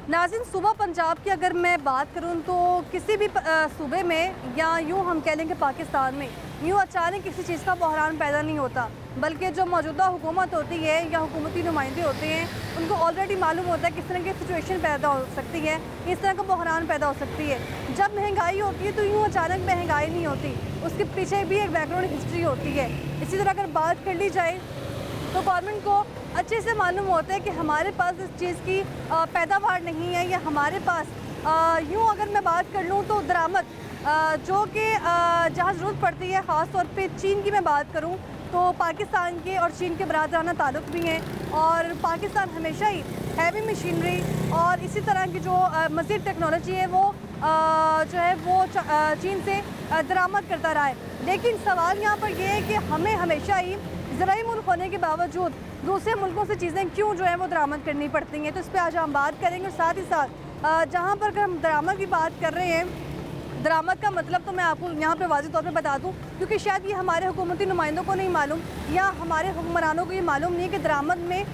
नाज़रीन, सूबा पंजाब की अगर मैं बात करूं तो किसी भी सूबे में या यूं हम कह लें कि पाकिस्तान में यूं अचानक किसी चीज़ का बहरान पैदा नहीं होता, बल्कि जो मौजूदा हुकूमत होती है या हुकूमती नुमाइंदे होते हैं उनको ऑलरेडी मालूम होता है किस तरह की सिचुएशन पैदा हो सकती है, किस तरह का बहरान पैदा हो सकती है। जब महंगाई होती है तो यूँ अचानक महंगाई नहीं होती, उसके पीछे भी एक बैकग्राउंड हिस्ट्री होती है। इसी तरह अगर बात कर ली जाए तो गवर्नमेंट को अच्छे से मालूम होता है कि हमारे पास इस चीज़ की पैदावार नहीं है, या हमारे पास यूँ अगर मैं बात कर लूँ तो दरामद जो कि जहाँ ज़रूरत पड़ती है, ख़ास तौर पे चीन की मैं बात करूँ तो पाकिस्तान के और चीन के बरादराना ताल्लुक़ भी हैं, और पाकिस्तान हमेशा ही हैवी मशीनरी और इसी तरह की जो मज़ीद टेक्नोलॉजी है वो जो है वो चीन से दरामद करता रहा है। लेकिन सवाल यहाँ पर यह है कि हमें हमेशा ही ज़राई मुल्क होने के बावजूद दूसरे मुल्कों से चीज़ें क्यों जो है वो दरामद करनी पड़ती हैं, तो इस पर आज हम बात करेंगे। साथ ही साथ जहाँ पर अगर हम दरामद की बात कर रहे हैं, दरामद का मतलब तो मैं आपको यहाँ पे वाज़ेह तौर पे बता दूँ, क्योंकि शायद ये हमारे हुकूमती नुमाइंदों को नहीं मालूम या हमारे हुक्मरानों को ये मालूम नहीं है कि दरामद में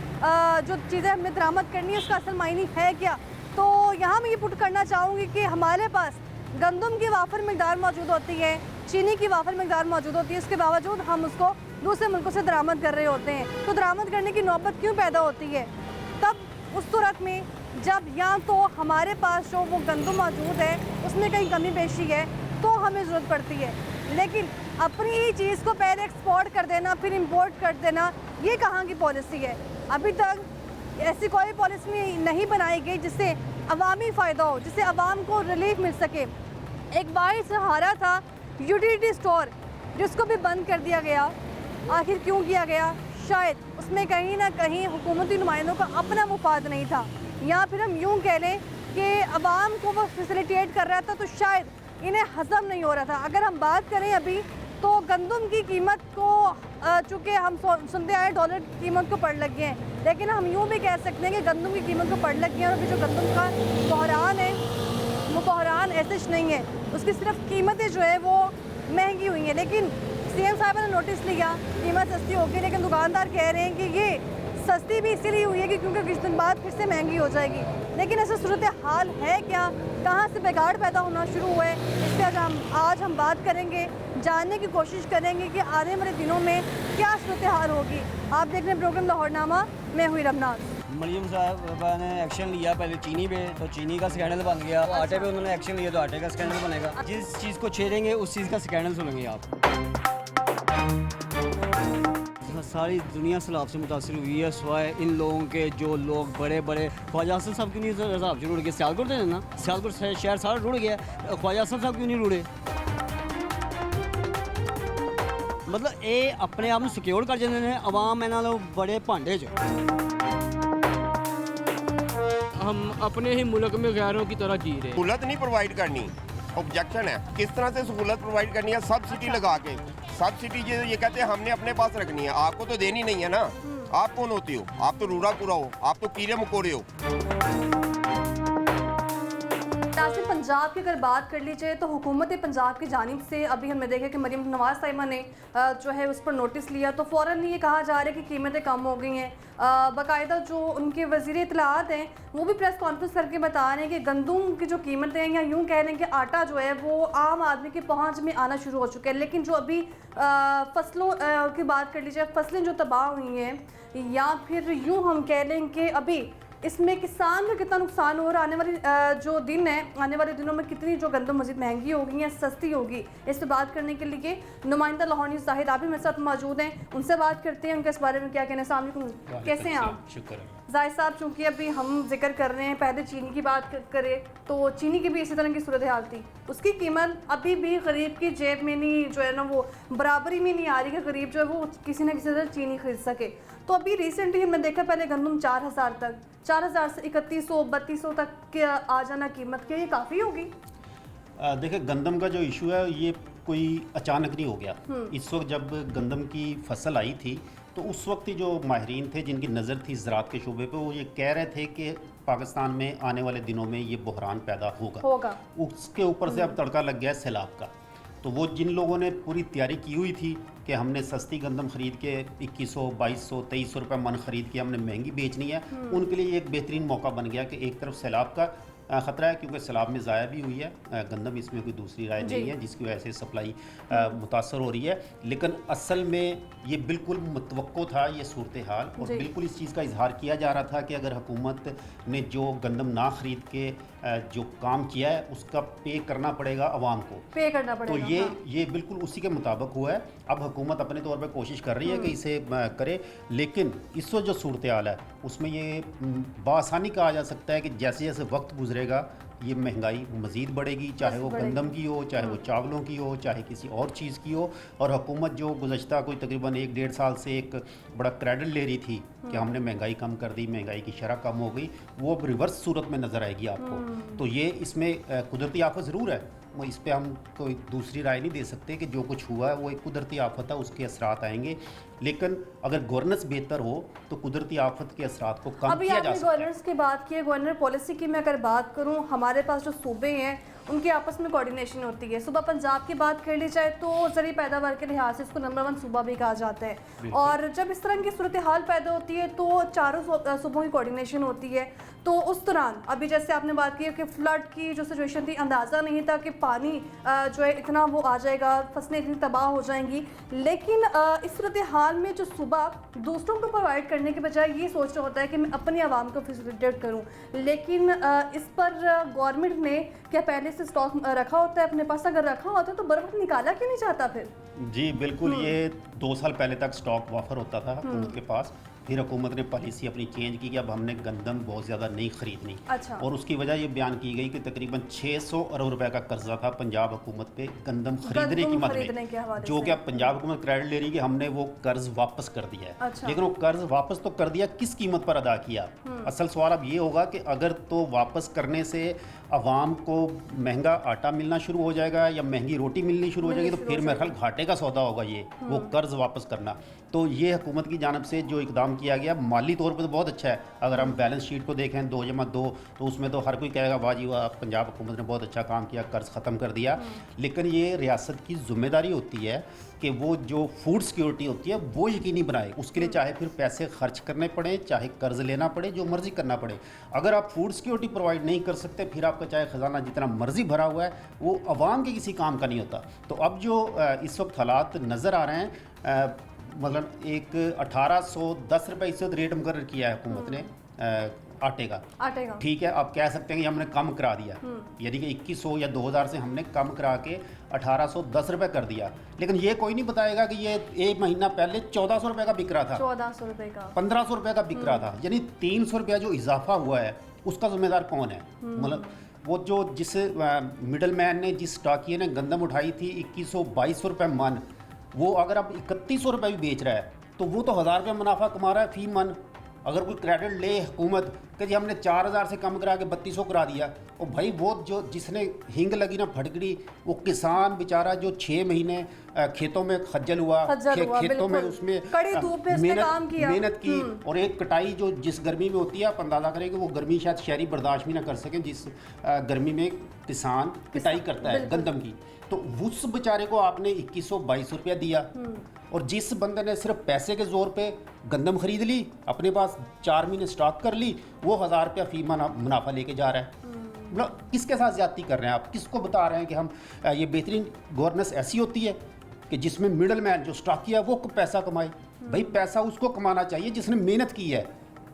जो चीज़ें हमने दरामद करनी है उसका असल मायने है क्या। तो यहाँ मैं ये पुट करना चाहूँगी कि हमारे पास गंदम की वाफर मकदार मौजूद होती है, चीनी की वाफर मकदार मौजूद होती है, इसके बावजूद हम उसको दूसरे मुल्कों से दरामद कर रहे होते हैं। तो दरामद करने की नौबत क्यों पैदा होती है? तब उस सूरत में जब या तो हमारे पास जो वो गंदम मौजूद है उसमें कहीं कमी पेशी है तो हमें ज़रूरत पड़ती है, लेकिन अपनी ही चीज़ को पहले एक्सपोर्ट कर देना फिर इंपोर्ट कर देना, ये कहाँ की पॉलिसी है? अभी तक ऐसी कोई पॉलिसी नहीं बनाई गई जिससे अवामी फ़ायदा हो, जिससे अवाम को रिलीफ मिल सके। एक बार सहारा था यूटिलिटी स्टोर, जिसको भी बंद कर दिया गया। आखिर क्यों किया गया? शायद उसमें कहीं ना कहीं हुकूमती नुमाइंदों का अपना मुफाद नहीं था, या फिर हम यूँ कह लें कि अवाम को वो फैसिलिटेट कर रहा था, तो शायद इन्हें हज़म नहीं हो रहा था। अगर हम बात करें अभी तो गंदम की कीमत को चूँकि हम सुनते आए डॉलर की कीमत को पड़ लग गए हैं, लेकिन हम यूँ भी कह सकते हैं कि गंदम की कीमत को पड़ लग गए हैं। और अभी जो गंदम का बहरान है वो बहरान ऐसे नहीं है, उसकी सिर्फ कीमतें जो है वो महंगी हुई हैं। लेकिन सीएम साहब ने नोटिस लिया, कीमत सस्ती होगी, लेकिन दुकानदार कह रहे हैं कि ये सस्ती भी इसीलिए हुई है कि क्योंकि कुछ दिन बाद फिर से महंगी हो जाएगी। लेकिन ऐसा सूरत हाल है क्या? कहाँ से बिगाड़ पैदा होना शुरू हुआ है? इस पर आज हम बात करेंगे, जानने की कोशिश करेंगे कि आने वाले दिनों में क्या सूरत हाल होगी। आप देख रहे हैं प्रोग्राम लाहौरनामा, मैं हुई रमनाज। मरियम साहब ने एक्शन लिया पहले चीनी पे, तो चीनी का स्कैंडल बन गया। आटे पे उन्होंने एक्शन लिया तो आटे का स्कैंडल बनेगा। जिस चीज़ को छेड़ेंगे उस चीज़ का स्कैंडल सुनेंगे आप। सारी दुनिया सैलाब से मुतासर हुई है, स्वाय इन लोगों के जो लोग बड़े बड़े ख्वाजा आसिफ साहब क्यों नहीं हिसाब से रुड़ गए? सियालकोट थे ना, सियालकोट शहर सारा रुड़ गया, ख्वाजा आसिफ साहब क्यों नहीं रुड़े? मतलब ये अपने आप में सिक्योर कर जाते हैं अवाम इन्हों लोग बड़े भांडे च। हम अपने ही मुल्क में गैरों की तरह जी रहे हैं। सहूलत नहीं प्रोवाइड करनी, ऑब्जेक्शन है। किस तरह से सहूलत प्रोवाइड करनी है? सब्सिडी लगा के। सब्सिडी ये कहते हैं हमने अपने पास रखनी है, आपको तो देनी नहीं है ना। आप कौन होते हो? आप तो रूरा पूरा हो, आप तो कीड़े मकोड़े हो। नाज़रीन, पंजाब की अगर बात कर ली जाए तो हुकूमत पंजाब की जानिब से अभी हमने देखा कि मरीम नवाज़ साहिबा ने जो है उस पर नोटिस लिया, तो फ़ौरन ये कहा जा रहा है कि कीमतें कम हो गई हैं। बाकायदा जो उनके वज़ीर इत्तलाआत हैं वो भी प्रेस कॉन्फ्रेंस करके बता रहे हैं कि गंदम की जो कीमतें हैं, या यूँ कह रहे हैं कि आटा जो है वो आम आदमी की पहुँच में आना शुरू हो चुका है। लेकिन जो अभी फसलों की बात कर ली जाए, फसलें जो तबाह हुई हैं, या फिर यूँ हम कह लें कि अभी इसमें किसान का कितना नुकसान हो रहा है, आने वाली जो दिन है, आने वाले दिनों में कितनी जो गंदम मज़ीद महंगी होगी या सस्ती होगी, इस पर बात करने के लिए नुमाइंदा लाहौर न्यूज़ जाहिद आप भी मेरे साथ मौजूद हैं। उनसे बात करते हैं, उनके इस बारे में क्या कहना है। अस्सलाम वालेकुम, कैसे हैं आप? शुक्र। जाहिद साहब, चूँकि अभी हम जिक्र कर रहे हैं, पहले चीनी की बात करें तो चीनी की भी इसी तरह की सूरत हाल थी। उसकी कीमत अभी भी गरीब की जेब में नहीं जो है ना वो बराबरी में नहीं आ रही कि गरीब जो है वो किसी न किसी तरह चीनी खरीद सके। तो अभी रिसेंटली हमने देखा, पहले गंदम 4000 तक, 4000 से 3100 3200 तक के आ जाना कीमत, क्या ये काफ़ी होगी? देखिए, गंदम का जो इशू है ये कोई अचानक नहीं हो गया। इस वक्त जब गंदम की फसल आई थी तो उस वक्त ही जो माहिरीन थे जिनकी नज़र थी ज़राअत के शोबे पे, वो ये कह रहे थे कि पाकिस्तान में आने वाले दिनों में ये बहरान पैदा होगा। उसके ऊपर से अब तड़का लग गया है सैलाब का। तो वो जिन लोगों ने पूरी तैयारी की हुई थी कि हमने सस्ती गंदम खरीद के 2100, 2200, 2300 रुपये मन खरीद के हमने महंगी बेचनी है, उनके लिए एक बेहतरीन मौका बन गया कि एक तरफ सैलाब का ख़तरा है क्योंकि सैलाब में ज़ाया भी हुई है गंदम, इसमें कोई दूसरी राय नहीं है जिसकी वजह से सप्लाई मुतासर हो रही है। लेकिन असल में ये बिल्कुल मुतवक्को था ये सूरत हाल, और बिल्कुल इस चीज़ का इजहार किया जा रहा था कि अगर हुकूमत ने जो गंदम ना खरीद के जो काम किया है उसका पे करना पड़ेगा आवाम को, पे करना पड़ेगा। तो ये बिल्कुल उसी के मुताबिक हुआ है। अब हुकूमत अपने तौर पे कोशिश कर रही है कि इसे करे, लेकिन इस वक्त जो सूरत हाल है उसमें ये बासानी कहा जा सकता है कि जैसे जैसे वक्त गुजरेगा ये महंगाई मज़ीद बढ़ेगी, चाहे वो गंदम की हो, चाहे वो चावलों की हो, चाहे किसी और चीज़ की हो। और हुकूमत जो गुज़श्ता कोई तकरीबन 1-1.5 साल से एक बड़ा क्रेडिट ले रही थी कि हमने महंगाई कम कर दी, महंगाई की शरह कम हो गई, वो अब रिवर्स सूरत में नज़र आएगी आपको। तो ये इसमें कुदरती आफत ज़रूर है, वो इस पे हम कोई दूसरी राय नहीं दे सकते कि जो कुछ हुआ है वो एक कुदरती आफत है, उसके असरात आएंगे। लेकिन अगर गवर्नेंस बेहतर हो तो कुदरती आफत के असरात को कम अभी किया जा आपने सकता है। गवर्नेंस की बात की है, गवर्नर पॉलिसी की मैं अगर बात करूं, हमारे पास जो सूबे हैं उनकी आपस में कोऑर्डिनेशन होती है। सुबह पंजाब की बात कर ली जाए तो ज़रूरी पैदावार के लिहाज से उसको नंबर 1 सूबा भी कहा जाता है, और जब इस तरह की सूरत हाल पैदा होती है तो चारों सूबों की कोऑर्डिनेशन होती है। तो उस दौरान अभी जैसे आपने बात की कि फ्लड की जो सिचुएशन थी, अंदाज़ा नहीं था कि पानी जो है इतना वो आ जाएगा, फसलें इतनी तबाह हो जाएंगी, लेकिन इस सूरत हाल में जो सुबह दूसरों को प्रोवाइड करने के बजाय ये सोचना होता है कि मैं अपनी आवाम को फैसिलिटेट करूं, लेकिन इस पर गवर्नमेंट ने क्या पहले से स्टॉक रखा होता है अपने पास? अगर रखा होता है तो बर वक्त निकाला क्यों नहीं जाता फिर? जी बिल्कुल, ये 2 साल पहले तक स्टॉक वाफर होता था हुकूमत के पास, फिर हुकूमत ने पॉलिसी अपनी चेंज की कि अब हमने गंदम बहुत ज़्यादा नहीं खरीदनी। अच्छा। और उसकी वजह ये बयान की गई कि तकरीबन 600 अरब रुपए का कर्जा था पंजाब हुकूमत पे गंदम खरीदने की मद में, जो कि अब पंजाब हुकूमत क्रेडिट ले रही है कि हमने वो कर्ज वापस कर दिया है। अच्छा। लेकिन वो कर्ज वापस तो कर दिया, किस कीमत पर अदा किया? असल सवाल अब ये होगा कि अगर तो वापस करने से आवाम को महंगा आटा मिलना शुरू हो जाएगा या महंगी रोटी मिलनी शुरू हो जाएगी, तो फिर मेरे ख्याल घाटे का सौदा होगा ये वो कर्ज वापस करना। तो ये हुकूमत की जानिब से जो इकदाम किया गया माली तौर पे तो बहुत अच्छा है। अगर हम बैलेंस शीट को देखें 2/2 तो उसमें तो हर कोई कहेगा वाह जी वाह, पंजाब हुकूमत ने बहुत अच्छा काम किया, कर्ज ख़त्म कर दिया। लेकिन ये रियासत की जिम्मेदारी होती है कि वो जो फूड सिक्योरिटी होती है वो यकीनी बनाए, उसके लिए चाहे फिर पैसे खर्च करने पड़े, चाहे कर्ज लेना पड़े, जो मर्जी करना पड़े। अगर आप फूड सिक्योरिटी प्रोवाइड नहीं कर सकते, फिर आपका चाहे ख़जाना जितना मर्जी भरा हुआ है वो आवाम के किसी काम का नहीं होता। तो अब जो इस वक्त हालात नज़र आ रहे हैं, मतलब एक 1810 रुपये इस वक्त रेट मुकर्रर किया है हुकूमत ने आटे का। ठीक है, आप कह सकते हैं कि हमने कम करा दिया, यानी कि 2100 या 2000 से हमने कम करा के 1810 रुपये कर दिया। लेकिन ये कोई नहीं बताएगा कि ये एक महीना पहले 1400 रुपये का बिक रहा था, 1400 रुपये का, 1500 रुपये का बिक रहा था, यानी 300 रुपया जो इजाफा हुआ है उसका जिम्मेदार कौन है? मतलब वो जो जिस मिडल मैन ने, जिस स्टॉकिये ने गंदम उठाई थी 2100-2200 रुपये मन, वो अगर अब 3100 रुपये भी बेच रहा है तो वो तो 1000 रुपये मुनाफा कमा रहा है फी मन। अगर कोई क्रेडिट ले हुकूमत कि जी हमने 4000 से कम करा के 3200 करा दिया, और भाई वो जो जिसने हिंग लगी ना फटकड़ी, वो किसान बेचारा जो 6 महीने खेतों में खज्जल हुआ, खेतों में उसमें कड़ी धूप में उसने काम किया, मेहनत की, और एक कटाई जो जिस गर्मी में होती है आप अंदाज़ा करें कि वो गर्मी शायद शहरी बर्दाश्त भी ना कर सकें जिस गर्मी में किसान कटाई करता है गंदम की। तो उस बेचारे को आपने 2100-2200 रुपया दिया, और जिस बंदे ने सिर्फ पैसे के जोर पे गंदम खरीद ली, अपने पास 4 महीने स्टॉक कर ली, वो 1000 रुपया फी मुनाफा लेके जा रहा है। मतलब किसके साथ ज्यादती कर रहे हैं आप? किसको बता रहे हैं कि हम ये बेहतरीन गवर्नेंस ऐसी होती है कि जिसमें मिडल मैन जो स्टॉकिया वो पैसा कमाए? भाई पैसा उसको कमाना चाहिए जिसने मेहनत की है,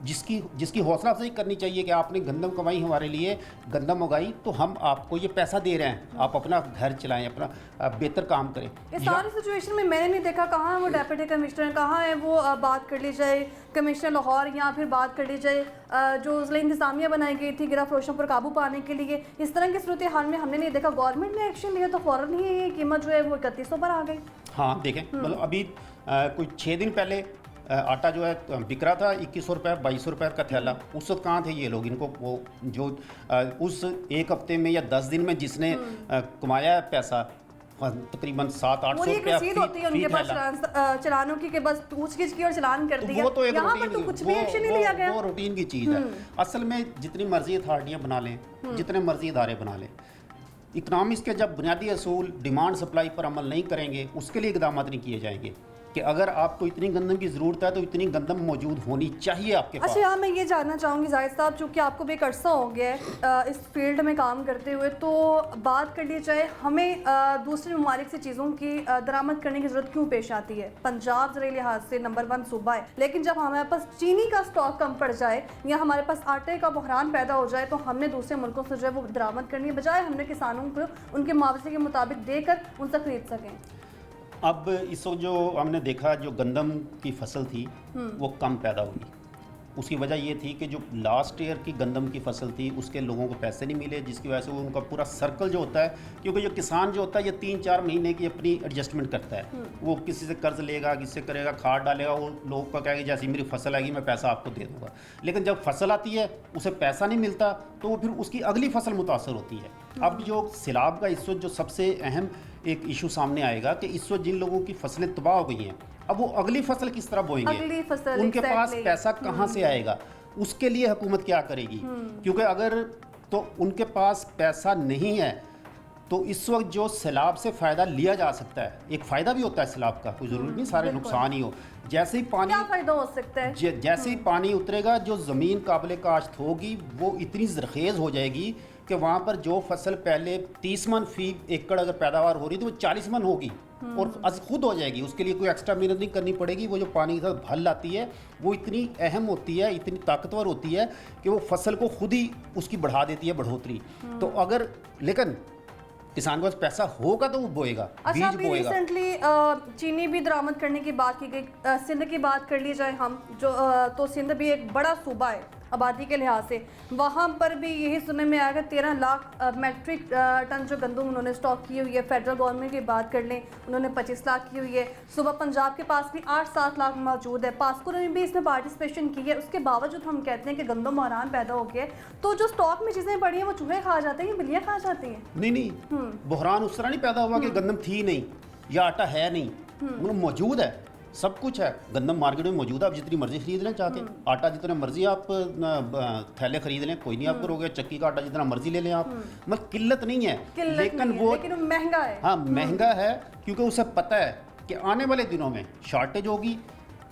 जिसकी हौसला अफजाई करनी चाहिए कि आपने गंदम कमाई, हमारे लिए गंदम उगाई, तो हम आपको ये पैसा दे रहे हैं, आप अपना घर चलाएं, अपना बेहतर काम करें। इस सारी सिचुएशन में मैंने नहीं देखा कहाँ है वो डेप्यूटी कमिश्नर, कहाँ है वो बात कर ली जाए कमिश्नर लाहौर, या फिर बात कर ली जाए जो ज़िला इंतज़ामिया बनाई गई थी गिरफ्तारों पर काबू पाने के लिए। इस तरह की सूरत हाल में हमने नहीं देखा गवर्नमेंट ने एक्शन लिया, तो फ़ौरन ही ये कीमत जो है वो 3100 पर आ गई। हाँ देखें, मतलब अभी कोई 6 दिन पहले आटा जो है बिक रहा था 2100 रुपये 2200 रुपये का थैला। उस वक्त कहाँ थे ये लोग? इनको वो जो उस एक हफ्ते में या 10 दिन में जिसने कमाया है पैसा तकरीबन 700-800 रुपया होती है उनके पास चलानों की, बस पूछगिछ की और चलान कर दिया। वो तो एक यहाँ पर तो कुछ भी एक्शन नहीं लिया गया। वो रूटीन की चीज़ है। असल में जितनी मर्जी अथॉरिटियाँ बना लें, जितने मर्जी इदारे बना लें, इकनॉमिक्स के जब बुनियादी असूल डिमांड सप्लाई पर अमल नहीं करेंगे, उसके लिए इकदाम नहीं किए जाएंगे कि अगर आपको इतनी गंदम की ज़रूरत है तो इतनी गंदम मौजूद होनी चाहिए आपके पास। अच्छा, यहाँ मैं ये जानना चाहूँगी जाहिद साहब, चूँकि आपको भी एक अरसा हो गया है इस फील्ड में काम करते हुए, तो बात कर ली जाए हमें दूसरे ममालिक से चीज़ों की दरामद करने की ज़रूरत क्यों पेश आती है? पंजाब ज़राई लिहाज से नंबर 1 सूबा है, लेकिन जब हमारे पास चीनी का स्टॉक कम पड़ जाए या हमारे पास आटे का बहरान पैदा हो जाए तो हमने दूसरे मुल्कों से जो है वो दरामद करनी है, बजाय हमने किसानों को उनके मुआवजे के मुताबिक देकर उनसे खरीद सकें। अब इस वक्त जो हमने देखा, जो गंदम की फसल थी वो कम पैदा हुई। उसकी वजह ये थी कि जो लास्ट ईयर की गंदम की फसल थी उसके लोगों को पैसे नहीं मिले, जिसकी वजह से वो उनका पूरा सर्कल जो होता है, क्योंकि जो किसान जो होता है ये 3-4 महीने की अपनी एडजस्टमेंट करता है। वो किसी से कर्ज लेगा, किसी से करेगा, खाद डालेगा, वो लोगों का कहेगा जैसे मेरी फसल आएगी मैं पैसा आपको दे दूँगा। लेकिन जब फसल आती है उसे पैसा नहीं मिलता तो वो फिर उसकी अगली फसल मुतासर होती है। अब जो सैलाब का इस वक्त जो सबसे अहम एक इशू सामने आएगा कि इस वक्त जिन लोगों की फसलें तबाह हो गई हैं, अब वो अगली फसल किस तरह बोएंगे, अगली फसल, उनके पास exactly. पैसा कहाँ से आएगा, उसके लिए हुकूमत क्या करेगी? क्योंकि अगर तो उनके पास पैसा नहीं है तो इस वक्त जो सैलाब से फ़ायदा लिया जा सकता है, एक फ़ायदा भी होता है सैलाब का, कोई ज़रूरी नहीं सारे नुकसान ही हो। जैसे ही पानी, क्या फ़ायदा हो सकता है? जैसे ही पानी उतरेगा, जो ज़मीन काबिल काश्त होगी वो इतनी ज़रखेज़ हो जाएगी कि वहाँ पर जो फसल पहले 30 मन फी एकड़ अगर पैदावार हो रही तो वो 40 मन होगी और अज खुद हो जाएगी। उसके लिए कोई एक्स्ट्रा मेहनत नहीं करनी पड़ेगी। वो जो पानी के साथ भल आती है वो इतनी अहम होती है, इतनी ताकतवर होती है कि वो फसल को खुद ही उसकी बढ़ा देती है, बढ़ोतरी। तो अगर लेकिन किसान के पास पैसा होगा तो वो बोएगा, अच्छा, बीज अभी बोएगा। रिसेंटली चीनी भी दरामद करने की बात की गई। सिंध की बात कर ली जाए हम जो तो सिंध भी एक बड़ा सूबा है आबादी के लिहाज से, वहाँ पर भी यही सुनने में आया कि 13 लाख मैट्रिक टन जो गंदम उन्होंने स्टॉक की हुई है। फेडरल गवर्नमेंट की बात कर लें, उन्होंने 25 लाख की हुई है। सुबह पंजाब के पास भी 8-7 लाख मौजूद है। पास्को ने भी इसमें पार्टिसिपेशन की है। उसके बावजूद हम कहते हैं कि गंदम बहरान पैदा हो गया, तो जो स्टॉक में चीज़ें पड़ी हैं वो चूहे खा जाते हैं, बिल्लियाँ खा जाती हैं। नहीं, बहरान उस तरह नहीं पैदा हुआ कि गंदम थी नहीं या आटा है नहीं, मतलब मौजूद है, सब कुछ है। गंदम मार्केट में मौजूद है, आप जितनी मर्जी खरीद लें चाहते हैं। आटा जितना मर्जी आप थैले खरीद लें, कोई नहीं आपको रोके। चक्की का आटा जितना मर्जी ले लें आप, मतलब किल्लत नहीं है, लेकिन वो महंगा है। हाँ, महंगा है क्योंकि उसे पता है कि आने वाले दिनों में शॉर्टेज होगी,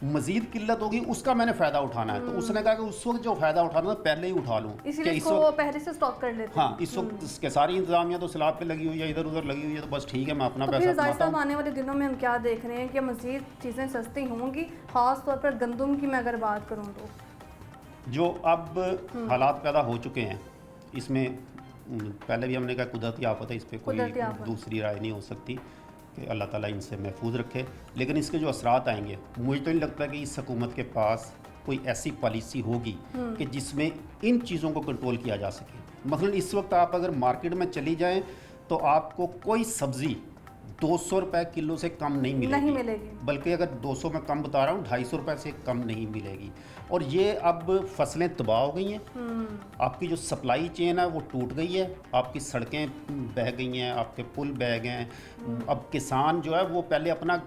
मजीद किल्लत होगी, उसका मैंने फ़ायदा उठाना है। तो उसने कहा कि उस वक्त जो फ़ायदा उठाना है पहले ही उठा लूँ, इसलिए इसको पहले से स्टॉक कर लेते हैं। हाँ, इस वक्त इसके सारी इंतजामिया तो सैलाब पे लगी हुई है, इधर उधर लगी हुई है, तो बस ठीक है मैं अपना पैसा कमाता हूँ। आने वाले दिनों में हम क्या देख रहे हैं कि मज़ीद चीज़ें सस्ती होंगी, ख़ास तौर पर गंदम की मैं अगर बात करूँ तो जो अब हालात पैदा हो चुके हैं इसमें, पहले भी हमने कहा कुदरती आफत है, इस पर कोई दूसरी राय नहीं हो सकती कि अल्लाह ताला इनसे महफूज रखे। लेकिन इसके जो असरात आएंगे, मुझे तो नहीं लगता कि इस हुकूमत के पास कोई ऐसी पॉलिसी होगी कि जिसमें इन चीज़ों को कंट्रोल किया जा सके। मसलन इस वक्त आप अगर मार्केट में चली जाएं तो आपको कोई सब्ज़ी 200 रुपये किलो से कम नहीं मिलेगी, बल्कि अगर 200 में कम बता रहा हूँ 250 रुपये से कम नहीं मिलेगी। और ये अब फसलें तबाह हो गई हैं, आपकी जो सप्लाई चेन है वो टूट गई है, आपकी सड़कें बह गई हैं, आपके पुल बह गए हैं। अब किसान जो है वो पहले अपना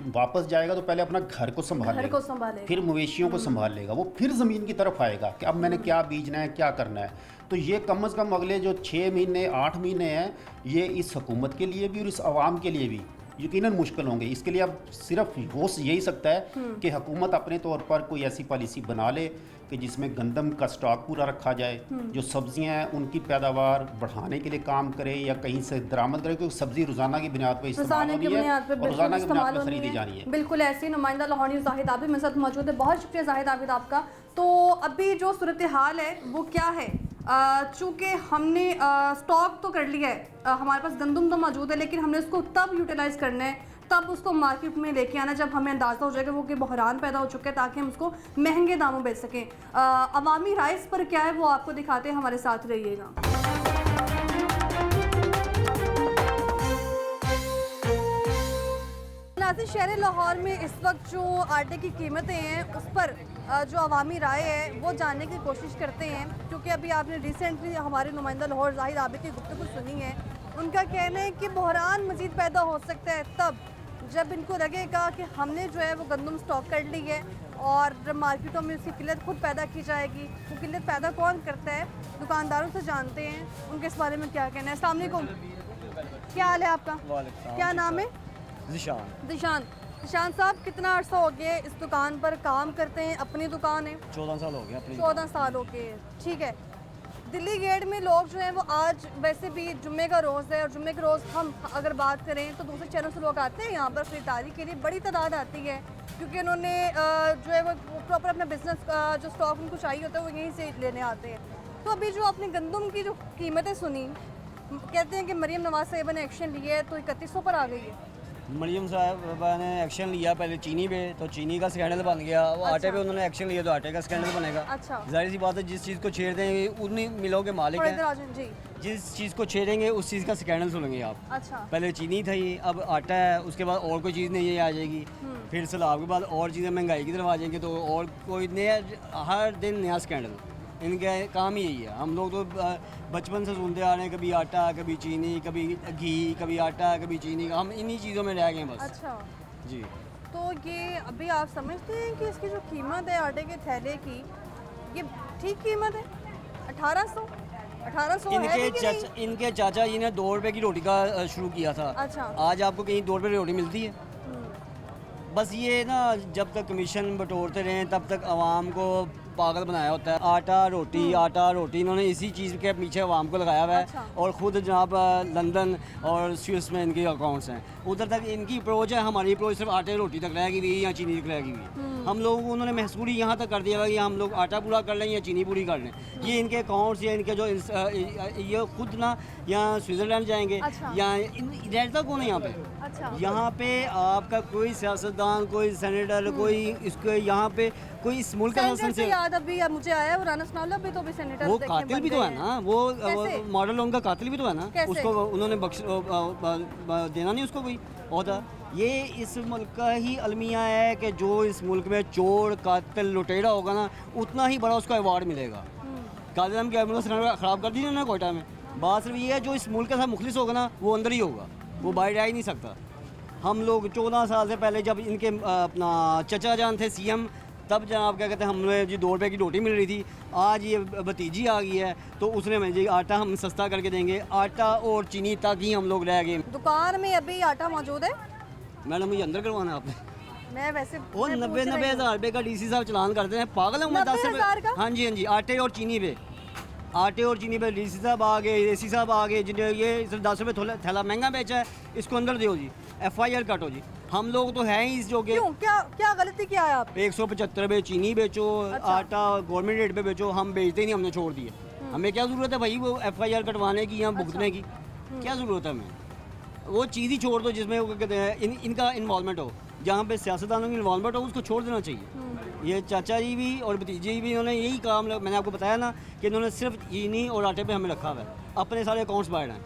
वापस जाएगा तो पहले अपना घर को संभालेगा, फिर मवेशियों को संभाल लेगा, वो फिर ज़मीन की तरफ आएगा कि अब मैंने क्या बीजना है, क्या करना है। तो ये कम से कम अगले जो 6 महीने 8 महीने हैं, ये इस हुकूमत के लिए भी और इस आवाम के लिए भी यकीनन मुश्किल होंगे। इसके लिए अब सिर्फ हो यही सकता है कि हुकूमत अपने तौर पर कोई ऐसी पॉलिसी बना ले कि जिसमें गंदम का स्टॉक पूरा रखा जाए, जो सब्जियां हैं उनकी पैदावार बढ़ाने के लिए काम करे या कहीं से दरामद करे, क्योंकि सब्जी रोज़ाना की बुनियाद पर इस्तेमाल होनी है और रोज़ाना की बुनियाद पर खरीदी जानी है। बिल्कुल ऐसी नुमाइंदा लाहौर न्यूज़ जाहिद आबिद मेरे साथ मौजूद है। बहुत शुक्रिया जाहिद आबिद आपका। तो अभी जो सूरत हाल है वो क्या है, चूँकि हमने स्टॉक तो कर लिया है, हमारे पास गंदम तो मौजूद है, लेकिन हमने उसको तब यूटिलाइज़ करना है, तब उसको मार्केट में लेके आना जब हमें अंदाज़ा हो जाएगा वो कि बहरान पैदा हो चुका है, ताकि हम उसको महंगे दामों बेच सकें। अवामी राय इस पर क्या है वो आपको दिखाते हैं, हमारे साथ रहिएगा। नाज़रीन, शहर लाहौर में इस वक्त जो आटे की कीमतें हैं उस पर जो अवामी राय है वो जानने की कोशिश करते हैं, क्योंकि अभी आपने रिसेंटली हमारे नुमाइंदा लाहौर जाहिद आबिद की गुफ्तगू सुनी है। उनका कहना है कि बहरान मज़ीद पैदा हो सकता है तब जब इनको लगेगा कि हमने जो है वो गंदम स्टॉक कर ली है, और जब मार्केटों में उसकी किल्लत खुद पैदा की जाएगी, वो किल्लत पैदा कौन करता है, दुकानदारों से जानते हैं, उनके इस बारे में क्या कहना है। अस्सलाम वालेकुम, क्या हाल है आपका, क्या नाम है? जिशान निशान साहब, कितना अर्सा हो गया इस दुकान पर काम करते हैं? अपनी दुकान है, 14 साल हो गया अपनी 14 साल हो गए, ठीक है। दिल्ली गेट में लोग जो हैं वो आज वैसे भी जुम्मे का रोज़ है, और जुम्मे के रोज़ हम अगर बात करें तो दूसरे शहरों से लोग आते हैं यहाँ पर खरीदारी के लिए, बड़ी तादाद आती है, क्योंकि उन्होंने जो है वो प्रॉपर अपना बिजनेस का जो स्टॉक उनको चाहिए होता है वो यहीं से लेने आते हैं। तो अभी जो आपने गंदम की जो कीमतें सुनी, कहते हैं कि मरीम नवाज साहिबा ने एक्शन लिया है तो 3100 पर आ गई है। मरियम साहब ने एक्शन लिया पहले चीनी पे, तो चीनी का स्कैंडल बन गया। वो आटे पे उन्होंने एक्शन लिया तो आटे का स्कैंडल बनेगा। अच्छा, जाहिर सी बात है, जिस चीज़ को छेड़ देंगे उन्हीं मिलों के मालिक थोड़ा इधर हैं। आ जाएं जी। जिस चीज़ को छेड़ेंगे उस चीज़ का स्कैंडल सुनेंगे आप। अच्छा, पहले चीनी था ये, अब आटा है, उसके बाद और कोई चीज़ नहीं ये आ जाएगी, फिर सलाब के बाद और चीज़ें महंगाई की तरफ आ जाएंगी, तो और कोई नया, हर दिन नया स्कैंडल। इनका काम ही यही है। हम लोग तो बचपन से सुनते आ रहे हैं, कभी आटा कभी चीनी, कभी घी कभी आटा कभी चीनी, हम इन्हीं चीज़ों में रह गए हैं बस। अच्छा, जी। तो ये अभी आप समझते हैं कि इसकी जो कीमत है आटे के थैले की, ये ठीक कीमत है? 1800 है कि नहीं? इनके चाचा जी ने 2 रुपए की रोटी का शुरू किया था। अच्छा, आज आपको कहीं 2 रुपए की रोटी मिलती है? बस ये ना, जब तक कमीशन बटोरते रहें तब तक आवाम को पागल बनाया होता है। आटा रोटी इन्होंने इसी चीज़ के पीछे आवाम को लगाया हुआ है। अच्छा। और ख़ुद जनाब लंदन और स्विस में इनके अकाउंट्स हैं, उधर तक इनकी अप्रोच है। हमारी अप्रोच सिर्फ आटे रोटी तक रह गई या चीनी तक रह गई। हम लोग उन्होंने महसूरी यहाँ तक कर दिया हुआ कि हम लोग आटा पूरा कर लें या चीनी पूरी कर लें। ये इनके अकाउंट्स या इनके जो ये खुद ना यहाँ स्विट्ज़रलैंड जाएंगे, अच्छा। या रहता कौन है यहाँ पे? अच्छा, यहाँ पे आपका कोई सियासतदान, कोई सेनेटर, कोई इसके यहाँ पे कोई इस मुल्क का सेनेटर संसद से से याद अभी मुझे आया, वो राना सनाउल्लाह भी तो अभी सेनेटर वो देखे कातिल बन भी तो गए है हैं। ना, वो कैसे? मॉडल उनका कातिल भी तो है ना। कैसे? उसको उन्होंने बख्श देना नहीं उसको कोई ओहदा। ये इस मुल्क का ही अलमिया है कि जो इस मुल्क में चोर कातिल लुटेरा होगा ना, उतना ही बड़ा उसको अवार्ड मिलेगा। कादिर के एम्बुलेंस ख़राब कर दी ना कोयटा में। बात सिर्फ ये है, जो इस मुल्क का साथ मुखलिस होगा ना, वो अंदर ही होगा, वो बाहर आ ही नहीं सकता। हम लोग 14 साल से पहले जब इनके अपना चचा जान थे सीएम, तब जनाब क्या कहते हैं, हमें जी 2 रुपए की रोटी मिल रही थी। आज ये भतीजी आ गई है तो उसने मुझे जी आटा हम सस्ता करके देंगे। आटा और चीनी तक ही हम लोग रह गए। दुकान में अभी आटा मौजूद है? मैडम मुझे अंदर करवाना है आपने? मैं वैसे वो मैं 90 पूछ रही हूँ। हज़ार रुपये का डीसी साहब चलान करते हैं, पागल है। 90,000 का? हाँ जी हाँ जी, आटे और चीनी पे, आटे और चीनी पे डीसी साहब आ गए, एसी साहब आ गए, जिन्हें ये सिर्फ 10 रुपये थैला महंगा बेचा है, इसको अंदर दो जी, FIR काटो जी। हम लोग तो हैं ही इस जो के क्यों, क्या गलती किया है आप? 175 रुपये चीनी बेचो, अच्छा। आटा गवर्नमेंट रेट पे बेचो, हम बेचते ही नहीं, हमने छोड़ दिए। हमें क्या ज़रूरत है भाई वो FIR कटवाने की या भुगतने की? क्या ज़रूरत है हमें? वो चीज़ ही छोड़ दो जिसमें वो कहते हैं इनका इन्वॉल्वमेंट हो। जहाँ पे सियासतदानों की इन्वॉल्वमेंट हो उसको छोड़ देना चाहिए। ये चाचा जी भी और भतीजी भी, इन्होंने यही काम, मैंने आपको बताया ना कि इन्होंने सिर्फ चीनी और आटे पे हमें रखा हुआ है। अपने सारे अकाउंट्स बाहर हैं,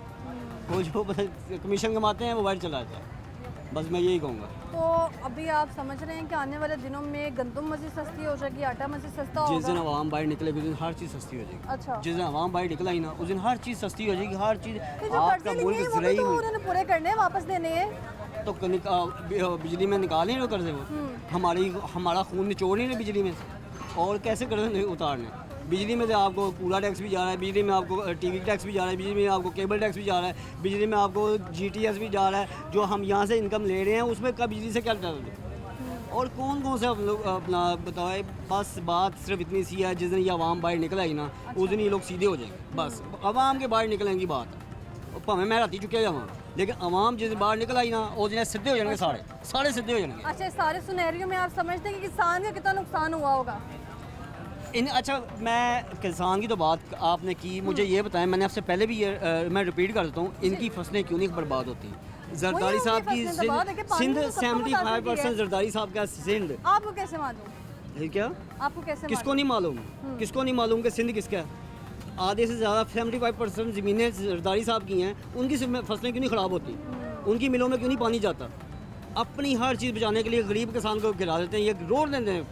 वो जो कमीशन कमाते हैं वो बाहर चला जाता है। बस मैं यही कहूँगा। तो अभी आप समझ रहे हैं कि आने वाले दिनों में गंदम मज़ीद सस्ती हो जाएगी, आटा मज़ीद सस्ता जिस दिन होगा? आवाम बाहर निकलेगी उस दिन हर चीज़ सस्ती हो जाएगी। अच्छा, जिस दिन आवाम बाहर निकला ही ना, उस दिन हर चीज़ सस्ती हो जाएगी। हर चीज़ तो जो आपका कर्जे लिए मुल्क हैं, वो भी ज़रूरी तो मुल्क, उन्होंने पूरे करने हैं, वापस देने हैं। तो बिजली में निकाल ही नहीं कर्जे वो। हमारा खून निचोड़ नहीं रहे बिजली में से, और कैसे कर्जे उतारने? बिजली में से आपको कूड़ा टैक्स भी जा रहा है, बिजली में आपको टीवी टैक्स भी जा रहा है, बिजली में आपको केबल टैक्स भी जा रहा है, बिजली में आपको GTS भी जा रहा है। जो हम यहाँ से इनकम ले रहे हैं उसमें का बिजली से क्या डर है? और कौन से हम लोग अपना बताए? बस बात सिर्फ इतनी सी है, जिस दिन ये आवाम बाहर निकल आई ना, उस दिन ये लोग सीधे हो जाएंगे। बस आवाम के बाहर निकलेंगे बात, भावें मैं राती चुके जाऊँ, लेकिन आवाम जिस दिन बाहर निकल आई ना, उस दिन सीधे हो जाएंगे, सारे सीधे हो जाएंगे। अच्छा, इस सारे सिनेरियो में आप समझते हैं कि किसान का कितना नुकसान हुआ होगा? अच्छा, मैं किसान की तो बात आपने की, मुझे ये बताएं, मैंने आपसे पहले भी ये मैं रिपीट कर देता हूँ, इनकी फसलें क्यों नहीं बर्बाद होती? जरदारी साहब की सिंध 75% जरदारी साहब का सिंध, आपको कैसे मालूम? ये क्या आपको कैसे किसको नहीं मालूम? किसको नहीं मालूम कि सिंध किसका है? आधे से ज़्यादा 75% ज़मीनें जरदारी साहब की हैं, उनकी फसलें क्यों नहीं ख़राब होती? उनकी मिलों में क्यों नहीं पानी जाता? अपनी हर चीज़ बचाने के लिए गरीब किसान को गिरा देते हैं, ये रोड देते हैं,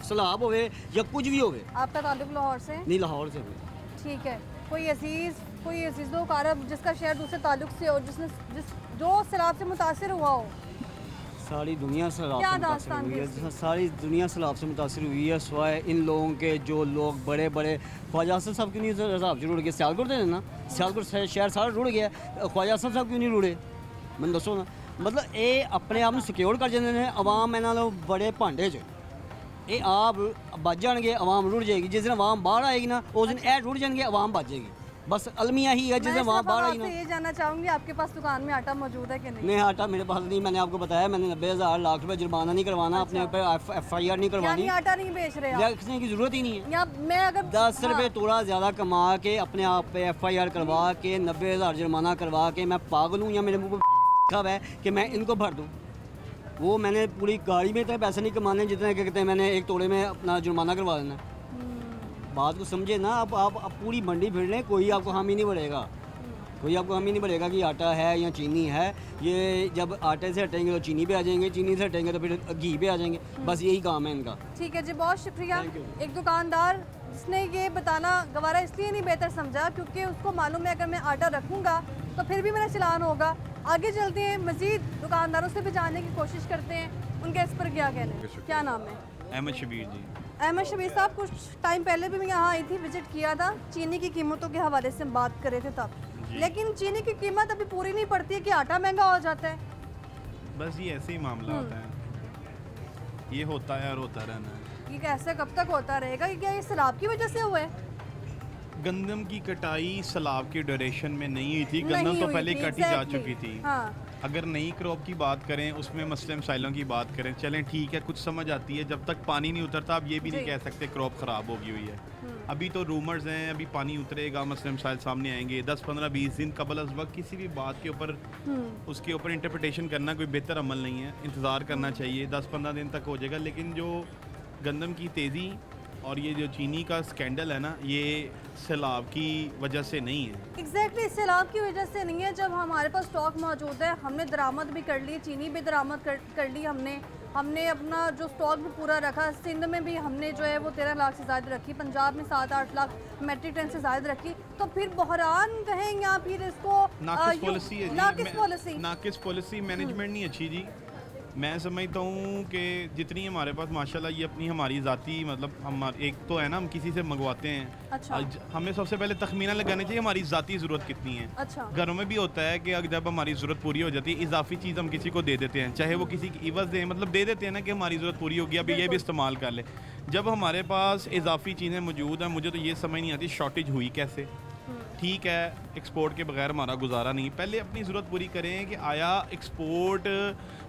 सैलाब होवे या कुछ भी होवे। आपका ताल्लुक लाहौर से? नहीं, लाहौर से भी। ठीक है, कोई अजीज़ कारब जिसका शहर दूसरे ताल्लुक से हो, जो सैलाब से मुतासिर हुआ हो? सारी दुनिया सैलाब क्या से मुतासर दास्तान हुई थी है, इसकी? सारी दुनिया सैलाब से मुतासर हुई है, सिवाय इन लोगों के जो लोग बड़े बड़े ख्वाजा आसिफ साहब क्यों नहीं हिसाब से रुड़ गए? सियालकोट दे देना, सियालकोट शहर सारा रुड़ गया, ख्वाजा आसिफ साहब क्यों नहीं रुड़े? मैं दसो ना, मतलब ये अपने आप में सिक्योर कर जाते हैं अवाम इन्हों बड़े भांडे च ये आप बच जाएंगे, अवाम रुड़ जाएगी। जिस दिन अवाम बाहर आएगी ना उस दिन ए रुड़ जाएंगे, अवाम बच जाएगी। बस अलमिया ही है, जिस दिन मैं अवाम सिर्फ बाहर अब आई ना। आपसे ये जानना चाहूंगी आपके पास दुकान में आटा मौजूद है कि नहीं? नहीं आटा मेरे पास नहीं, मैंने आपको बताया मैंने 90,000 लाख रुपए जुर्माना नहीं करवाना, अपने ऊपर FIR नहीं करवानी, यानी आटा नहीं बेच रहे आप? रखने की जरूरत ही नहीं है। या मैं अगर 10 रुपये हाँ, थोड़ा ज़्यादा कमा के अपने आप पे FIR करवा के 90,000 जुर्माना करवा के मैं पागल हूँ या मेरे मुँह पर खब है कि मैं इनको भर दूँ? वो मैंने पूरी गाड़ी में इतने पैसे नहीं कमाने जितने क्या कहते हैं मैंने एक तोड़े में अपना जुर्माना करवा देना। बात को समझे ना, आप पूरी मंडी फिर लें, कोई आपको हामी नहीं बढ़ेगा, कोई आपको हामी नहीं बढ़ेगा कि आटा है या चीनी है। ये जब आटे से हटेंगे तो चीनी पे आ जाएंगे, चीनी से हटेंगे तो फिर घी पे आ जाएंगे, बस यही काम है इनका। ठीक है जी, बहुत शुक्रिया। Thank you. एक दुकानदार जिसने ये बताना गवारा इसलिए नहीं बेहतर समझा क्योंकि उसको मालूम है अगर मैं आटा रखूँगा तो फिर भी मेरा चलान होगा। आगे चलते हैं, मज़ीद दुकानदारों से भी जानने की कोशिश करते हैं उनके इस पर क्या कहना है। क्या नाम है? अहमद शबीर जी। अहमद शबीर साहब, कुछ टाइम पहले भी मैं यहाँ आई थी, विजिट किया था, चीनी की कीमतों के हवाले से हम बात कर रहे थे तब, लेकिन चीनी की कीमत अभी पूरी नहीं पड़ती है कि आटा महंगा हो जाता है। बस ये ऐसे ही मामला होता है, ये होता है और होता रहना है। ये कैसे कब तक होता रहेगा? ये क्या ये सैलाब की वजह से हुआ है? गंदम की कटाई सैलाब के ड्यूरेशन में नहीं हुई थी, नहीं गंदम तो हुई पहले थी, कटी जा exactly। चुकी थी। हाँ, अगर नई क्रॉप की बात करें, उसमें मसले मसाइलों की बात करें, चलें ठीक है, कुछ समझ आती है, जब तक पानी नहीं उतरता आप ये भी नहीं जी। कह सकते क्रॉप ख़राब होगी हुई है। अभी तो रूमर्स हैं, अभी पानी उतरेगा, मसले मसाइल सामने आएंगे। 10 15 20 दिन कबल अज़ वक्त किसी भी बात के ऊपर उसके ऊपर इंटरप्रिटेशन करना कोई बेहतर अमल नहीं है, इंतज़ार करना चाहिए। 10-15 दिन तक हो जाएगा। लेकिन जो गंदम की तेज़ी और ये जो चीनी का स्कैंडल है ना, ये सैलाब की वजह से नहीं है। एग्जैक्टली सैलाब की वजह से नहीं है। जब हमारे पास स्टॉक मौजूद है, हमने दरामद भी कर ली, चीनी भी दरामद कर ली, हमने अपना जो स्टॉक भी पूरा रखा। सिंध में भी हमने जो है वो 13 लाख से ज़्यादा रखी, पंजाब में 7-8 लाख मैट्रिक टन से ज़्यादा रखी। तो फिर बहरान कहें या फिर इसको नाकिस पॉलिसी है जी। नाकिस पॉलिसी, नाकिस पॉलिसी मैनेजमेंट नहीं अच्छी जी। मैं समझता हूँ कि जितनी हमारे पास माशाल्लाह ये अपनी हमारी ज़ाती मतलब हम एक तो है ना, हम किसी से मंगवाते हैं। अच्छा। हमें सबसे पहले तखमीना लगाना चाहिए हमारी ज़ाती ज़रूरत कितनी है। अच्छा। घरों में भी होता है कि जब हमारी ज़रूरत पूरी हो जाती है, इजाफी चीज़ हम किसी को दे देते हैं, चाहे वो किसी की इवज़ दें, मतलब दे देते हैं ना कि हमारी ज़रूरत पूरी होगी, अभी ये भी इस्तेमाल कर ले। जब हमारे पास इजाफी चीज़ें मौजूद हैं, मुझे तो ये समझ नहीं आती शॉर्टेज हुई कैसे। ठीक है, एक्सपोर्ट के बगैर हमारा गुजारा नहीं। पहले अपनी ज़रूरत पूरी करें कि आया एक्सपोर्ट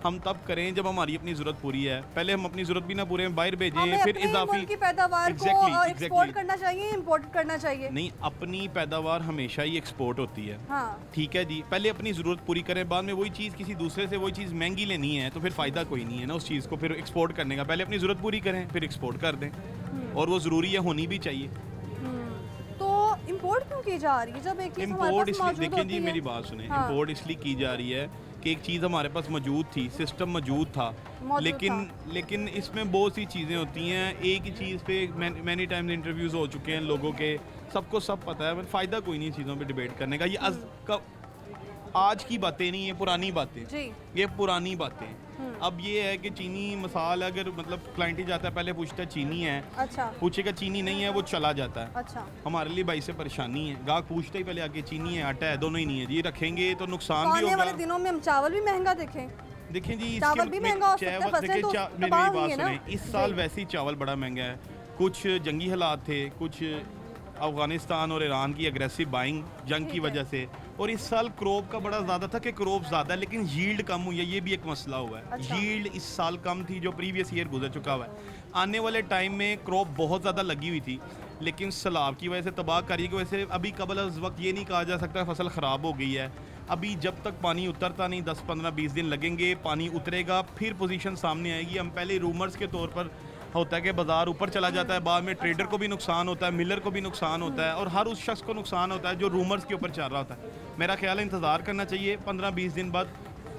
हम तब करें जब हमारी अपनी ज़रूरत पूरी है। पहले हम अपनी ज़रूरत भी ना पूरे बाहर भेजें, हमें फिर अपने इजाफी मुल्क की पैदावार को Exactly, एक्सपोर्ट exactly। करना चाहिए, इंपोर्ट करना चाहिए। नहीं, अपनी पैदावार हमेशा ही एक्सपोर्ट होती है। हाँ, ठीक है जी, पहले अपनी ज़रूरत पूरी करें, बाद में वही चीज़ किसी दूसरे से वही चीज़ महंगी लेनी है तो फिर फ़ायदा कोई नहीं है ना उस चीज़ को फिर एक्सपोर्ट करने का। पहले अपनी ज़रूरत पूरी करें फिर एक्सपोर्ट कर दें, और वो ज़रूरी है, होनी भी चाहिए। तो इंपोर्ट क्यों की जा रही है जब एक चीज़ हमारे इम्पोर्ट पास इसलिए, मौजूद देखें होती जी है? मेरी बात सुने, हाँ। इम्पोर्ट इसलिए की जा रही है कि एक चीज़ हमारे पास मौजूद थी, सिस्टम मौजूद था, लेकिन इसमें बहुत सी चीज़ें होती हैं। एक ही चीज़ पे मैनी टाइम्स इंटरव्यूज़ हो चुके हैं लोगों के, सबको सब पता है, फ़ायदा कोई नहीं चीज़ों पे डिबेट करने का। ये आज की बातें नहीं, ये पुरानी बातें, जी। ये पुरानी बातें। अब ये है कि चीनी मसाल अगर मतलब क्लाइंट ही जाता है पहले पूछता है चीनी है, अच्छा, पूछेगा चीनी नहीं है वो चला जाता है। अच्छा। हमारे लिए भाई से परेशानी है, गाहक पूछते ही पहले आके चीनी है आटा है, दोनों ही नहीं है जी, रखेंगे तो नुकसान तो भी आने वाले होगा। दिनों में हम चावल भी महंगा देखें। देखें जी, चावल भी महंगा हो सकता है, फसलें तो मेरी तबाह बात हुई है ना। सुने, इस साल वैसे ही चावल बड़ा महंगा है। कुछ जंगी हालात थे, कुछ अफगानिस्तान और ईरान की अग्रेसिव बाइंग जंग की वजह से, और इस साल क्रॉप का बड़ा ज़्यादा था कि क्रॉप ज़्यादा है लेकिन यील्ड कम हुई है, ये भी एक मसला हुआ है। अच्छा। यील्ड इस साल कम थी जो प्रीवियस ईयर गुजर चुका हुआ है। आने वाले टाइम में क्रॉप बहुत ज़्यादा लगी हुई थी लेकिन सैलाब की वजह से, तबाह कारी की वजह से अभी कबल अज़ वक्त ये नहीं कहा जा सकता फसल ख़राब हो गई है। अभी जब तक पानी उतरता नहीं, 10 15 20 दिन लगेंगे, पानी उतरेगा फिर पोजीशन सामने आएगी। हम पहले रूमर्स के तौर पर होता है कि बाजार ऊपर चला जाता है, बाद में ट्रेडर को भी नुकसान होता है, मिलर को भी नुकसान होता है, और हर उस शख्स को नुकसान होता है जो रूमर्स के ऊपर चल रहा होता है। मेरा ख्याल है इंतज़ार करना चाहिए, 15 20 दिन बाद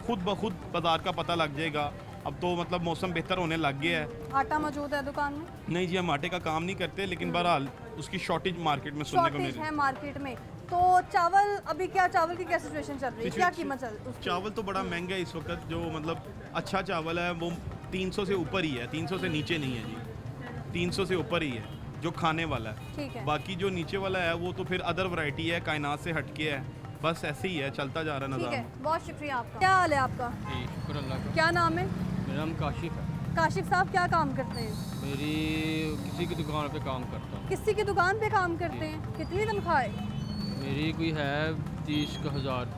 खुद ब खुद बाजार का पता लग जाएगा। अब तो मतलब मौसम बेहतर होने लग गया है। आटा मौजूद है दुकान में? नहीं जी, हम आटे का काम नहीं करते, लेकिन बहरहाल उसकी शॉर्टेज मार्केट में सुनने को शॉर्टेज मिली। है मार्केट में। तो चावल अभी क्या, चावल की क्या सिचुएशन चल रही है, क्या कीमत चल उसकी? चावल तो बड़ा महंगा है इस वक्त, जो मतलब अच्छा चावल है वो 300 से ऊपर ही है, 300 से नीचे नहीं है जी, 300 से ऊपर ही है जो खाने वाला है। ठीक है। बाकी जो नीचे वाला है वो तो फिर अदर वैरायटी है, कायनात से हटके है, बस ऐसे ही है, चलता जा रहा ठीक है, निज़ाम। बहुत शुक्रिया आपका। क्या हाल है आपका? जी शुक्र अल्लाह का। क्या नाम है? मेरा नाम काशिफ है। काशिफ साहब क्या काम करते हैं? मेरी किसी की दुकान पे काम करता हूँ। किसी की दुकान पे काम करते हैं? कितनी तनख्वाह है? मेरी कोई है 30,000।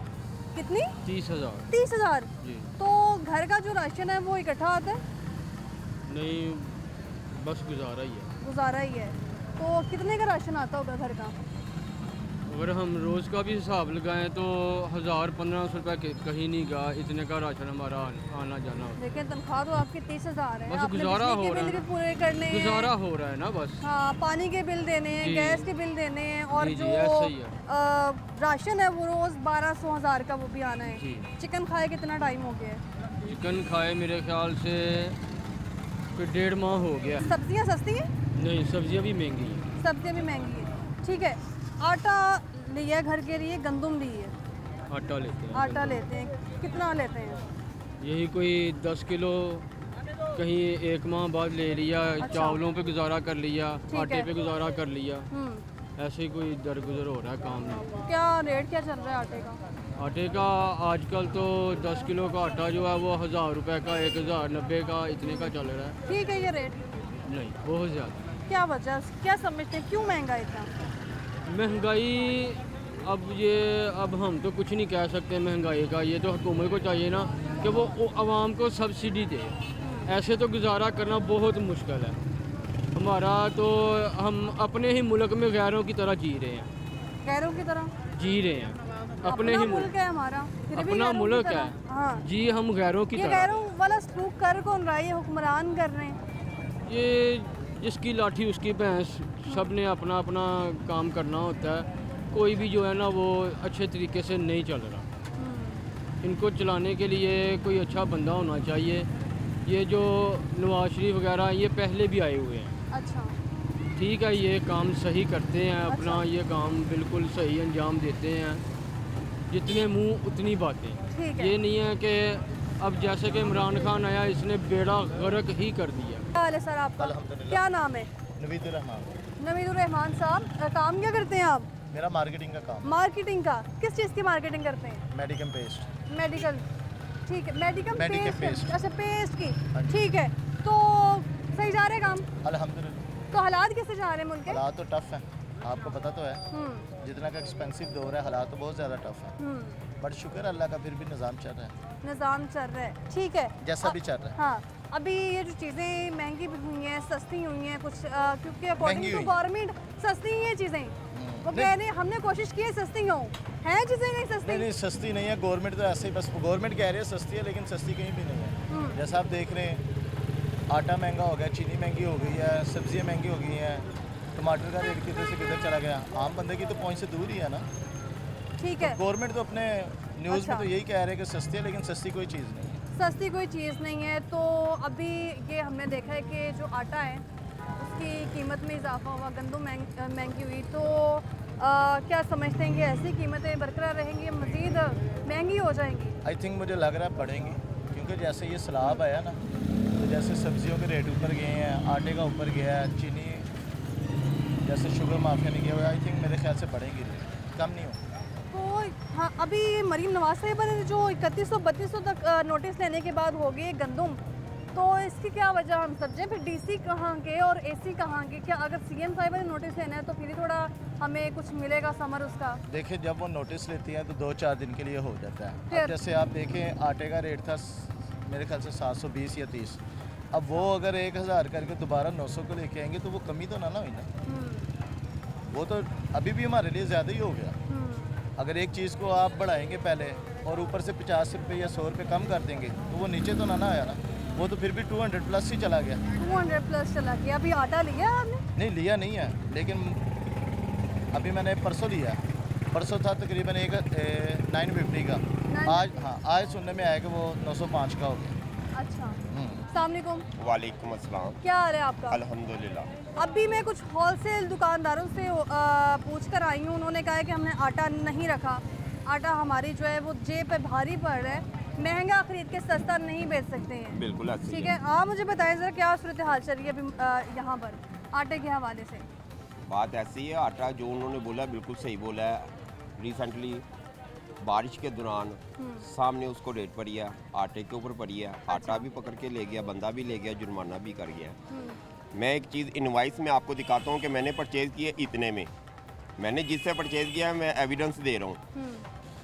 कितनी? 30,000 30,000। जी। तो घर का जो राशन है वो इकट्ठा आता है? नहीं, बस गुजारा ही है। गुजारा ही है। तो कितने का राशन आता होगा घर का? अगर हम रोज़ का भी हिसाब लगाएं तो 1,000-1,500 रुपये कहीं नहीं गा, इतने का राशन हमारा आना जाना होता लेकिन तनख्वाह तो आपकी 30,000 है। बस आपने गुजारा बिजली के हो रहा बिल है भी पूरे करने है। हैं। गुजारा हो रहा है ना बस। हाँ, पानी के बिल देने हैं, जी। गैस के बिल देने हैं, और जी, जी, जो ऐसा ही है। राशन है वो रोज़ 1200-1000 का वो भी आना है। जी। चिकन खाए कितना टाइम हो गया है? चिकन खाए मेरे ख्याल से कोई 1.5 माह हो गया। सब्जियाँ सस्ती हैं? नहीं, सब्जियां भी महंगी हैं। सब्जियाँ भी महंगी हैं। ठीक है, आटा लिया घर के लिए, गंदम ली है, आटा लेते हैं। आटा लेते हैं, कितना लेते हैं? यही कोई 10 किलो कहीं 1 माह बाद ले लिया। अच्छा। चावलों पे गुजारा कर लिया, ठीक आटे है। पे गुजारा कर लिया। हम्म, ऐसे ही कोई दरगुजर हो रहा है काम में। क्या रेट क्या चल रहा है आटे का? आटे का आजकल तो 10 किलो का आटा जो है वो 1,000 रुपए का, 1,090 का, इतने का चल रहा है। ठीक है, ये रेट नहीं, बहुत ज़्यादा क्या वजह, क्या समझते हैं, क्यों महंगा इतना? महंगाई। अब हम तो कुछ नहीं कह सकते महंगाई का, ये तो हुकूमत को चाहिए ना कि वो आवाम को सब्सिडी दे। ऐसे तो गुजारा करना बहुत मुश्किल है हमारा। तो हम अपने ही मुल्क में गैरों की तरह जी रहे हैं। गैरों की तरह? जी रहे हैं अपने अपना ही मुल्क मुल्क। है हमारा, फिर भी अपना गैरों की मुल्क तरह। है। हाँ, जी, हम गैरों की ये तरह। गैरों वाला सलूक कर कौन रहा है? ये हुक्मरान कर रहे हैं। ये जिसकी लाठी उसकी भैंस, सब ने अपना अपना काम करना होता है। कोई भी जो है ना वो अच्छे तरीके से नहीं चल रहा। इनको चलाने के लिए कोई अच्छा बंदा होना चाहिए। ये जो नवाज शरीफ वगैरह ये पहले भी आए हुए हैं। अच्छा, ठीक है, ये काम सही करते हैं अपना, अच्छा। ये काम बिल्कुल सही अंजाम देते हैं। जितने मुंह उतनी बातें। ठीक है। ये नहीं है कि अब जैसे कि इमरान खान आया, इसने बेड़ा गर्क ही कर दिया। क्या हाल है सर आपका? क्या नाम है? नवीदुर रहमान। नवीदुर रहमान साहब, काम क्या करते हैं आप? मेरा मार्केटिंग का काम, मार्केटिंग का? किस चीज़ की मार्केटिंग करते हैं? Medical paste. मेडिकल, ठीक है, मेडिकल Medical पेस्ट। paste। अच्छा, पेस्ट की, हाँ जी। ठीक है। तो सही जा रहे हैं काम? अल्हम्दुलिल्लाह। तो हालात कैसे जा रहे हैं मुल्क के? हालात तो टफ हैं, आपको पता तो है। हम्म, जितना का एक्सपेंसिव दौर है, हालात तो बहुत ज़्यादा टफ है। बट शुक्र अल्लाह का, फिर भी निज़ाम चल रहा है निज़ाम चल रहा है, ठीक है। जैसा भी चल रहा है। हाँ, अभी ये जो चीज़ें महंगी भी हुई हैं, सस्ती हुई हैं कुछ, क्योंकि अकॉर्डिंग महंगी टू हुई। गवर्नमेंट सस्ती ही हैं चीज़ें। वो नहीं। कह रहे हैं हमने कोशिश की है सस्ती हों, हैं चीज़ें नहीं सस्ती? नहीं नहीं, सस्ती नहीं है। गवर्नमेंट तो ऐसे ही, बस गवर्नमेंट कह रही है सस्ती है, लेकिन सस्ती कहीं भी नहीं है। जैसा आप देख रहे हैं, आटा महंगा हो गया, चीनी महंगी हो गई है, सब्जियाँ महंगी हो गई हैं, टमाटर का रेट किधर से किधर चला गया। आम बंदे की तो पहुँच से दूर ही है ना। ठीक है, गवर्नमेंट तो अपने न्यूज़ अच्छा। में तो यही कह रहे हैं कि सस्ती है, लेकिन सस्ती कोई चीज़ नहीं है। सस्ती कोई चीज़ नहीं है। तो अभी ये हमने देखा है कि जो आटा है उसकी कीमत में इजाफा हुआ, गंदम महंगी हुई। तो क्या समझते हैं कि ऐसी कीमतें बरकरार रहेंगी या मज़ीद महंगी हो जाएंगी? आई थिंक मुझे लग रहा है बढ़ेंगी, क्योंकि जैसे ये सैलाब आया ना, तो जैसे सब्जियों के रेट ऊपर गए हैं, आटे का ऊपर गया है, चीनी जैसे शुगर माफिया ने किया हुआ, आई थिंक मेरे ख्याल से बढ़ेंगी, कम नहीं हो। तो हाँ, अभी मरीम नवाज साहिब ने जो 3100-3200 तक नोटिस लेने के बाद हो गई गंदम, तो इसकी क्या वजह हम समझें? फिर डीसी कहाँ के और एसी कहाँ के? क्या अगर सीएम साहिबा ने नोटिस लेना है तो फिर ही थोड़ा हमें कुछ मिलेगा समर उसका? देखिए, जब वो नोटिस लेती हैं तो 2-4 दिन के लिए हो जाता है। फिर? अब जैसे आप देखें, आटे का रेट था मेरे ख्याल से 720 या 30, अब वो अगर 1000 करके दोबारा 900 को लेके आएंगे तो वो कमी तो ना हुई ना। वो तो अभी भी हमारे लिए ज़्यादा ही हो गया। अगर एक चीज़ को आप बढ़ाएंगे पहले और ऊपर से 50 रुपये या 100 रुपये कम कर देंगे तो वो नीचे तो ना आया ना, वो तो फिर भी 200 प्लस ही चला गया। 200 प्लस चला गया। अभी आटा लिया आपने? नहीं लिया नहीं है, लेकिन अभी मैंने परसों लिया। परसों था तकरीबन 950 का। आज हाँ, आज सुनने में आया कि वो 905 का हो गया। अच्छा, अस्सलाम वालेकुम, वालेकुम अस्सलाम। क्या हाल है आपका? अल्हम्दुलिल्लाह। अभी मैं कुछ होलसेल दुकानदारों से पूछ कर आई हूँ। उन्होंने कहा है कि हमने आटा नहीं रखा, आटा हमारी जो है वो जेब पे भारी पड़ रहा है, महंगा खरीद के सस्ता नहीं बेच सकते हैं। बिल्कुल ऐसे ही ठीक है, आप मुझे बताएं ज़रा क्या सूरत हाल चल रही है अभी यहाँ पर आटे के हवाले से? बात ऐसी है, आटा जो उन्होंने बोला बिल्कुल सही बोला है। रिसेंटली बारिश के दौरान सामने उसको रेट पड़ी है, आटे के ऊपर पड़ी है, आटा भी पकड़ के ले गया, बंदा भी ले गया, जुर्माना भी कर गया। मैं एक चीज़ इनवाइस में आपको दिखाता हूँ कि मैंने परचेज़ किए इतने में, मैंने जिससे परचेज़ किया है मैं एविडेंस दे रहा हूँ।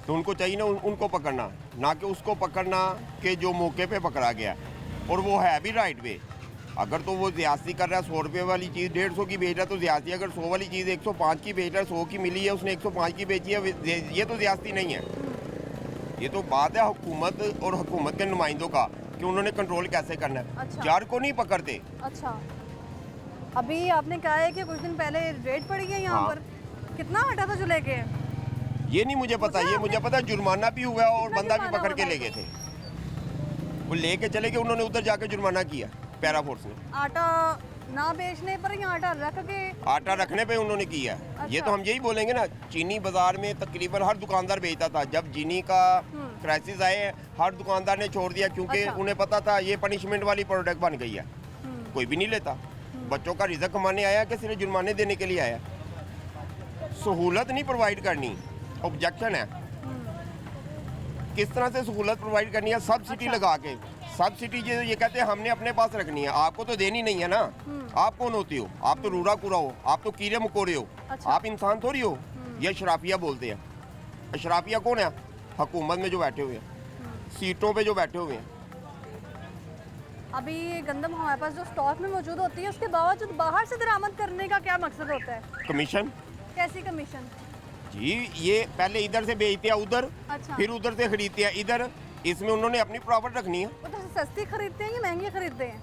तो उनको चाहिए ना उनको पकड़ना, ना कि उसको पकड़ना कि जो मौके पे पकड़ा गया, और वो है भी राइट वे। अगर तो वो ज़्यादती कर रहा है, 100 रुपये वाली चीज़ 150 की बेच रहा है तो ज़्यादती। अगर 100 वाली चीज़ 105 की बेच रहा है, 100 की मिली है उसने 105 की बेची है, ये तो ज़्यादती नहीं है। ये तो बात है हुकूमत और हुकूमत के नुमाइंदों का कि उन्होंने कंट्रोल कैसे करना है। अच्छा। जार को नहीं पकड़ते। अच्छा, अभी आपने कहा है कि कुछ दिन पहले रेट पड़ी है यहाँ हाँ। पर, कितना आटा था जो लेके? ये नहीं मुझे पता, ये मुझे पता जुर्माना भी हुआ और कितना बंदा भी जुर्माना पकड़ के हुआ ले गए थे। वो लेके चले गए, उन्होंने उधर जाके जुर्माना किया पैरा फोर्स ने। आटा ना बेचने पर या आटा रख के? आटा रखने पे उन्होंने किया। ये तो हम यही बोलेंगे ना, चीनी बाजार में तकरीबन हर दुकानदार बेचता था। जब चीनी का क्राइसिस आए, हर दुकानदार ने छोड़ दिया, क्योंकि अच्छा। उन्हें पता था ये पनिशमेंट वाली प्रोडक्ट बन गई है, कोई भी नहीं लेता। बच्चों का रिजक कमाने आया कि सिर्फ जुर्माने देने के लिए आया? सहूलत नहीं प्रोवाइड करनी, ऑब्जेक्शन है। किस तरह से सहूलत प्रोवाइड करनी है? सब्सिडी लगा के। सब्सिडी ये कहते हैं हमने अपने पास रखनी है, आपको तो देनी नहीं है ना। आप कौन होते हो? आप तो रूरा कूड़ा हो, आप तो कीड़े मकोड़े हो। अच्छा। आप इंसान थोड़ी हो। ये अशराफिया बोलते हैं। अशराफिया कौन है? हुकूमत में जो बैठे हुए हैं, सीटों पे जो बैठे हुए हैं। अभी ये गंदम हमारे पास जो स्टॉक में मौजूद होती है, उसके बावजूद बाहर से दरामद करने का क्या मकसद होता है? कमीशन कैसी कमीशन? जी, ये पहले इधर से बेचते हैं उधर, अच्छा। फिर उधर से खरीदते हैं इधर। इसमें उन्होंने अपनी प्रॉफिट रखनी है। उधर से सस्ती खरीदते हैं या महंगी खरीदते हैं?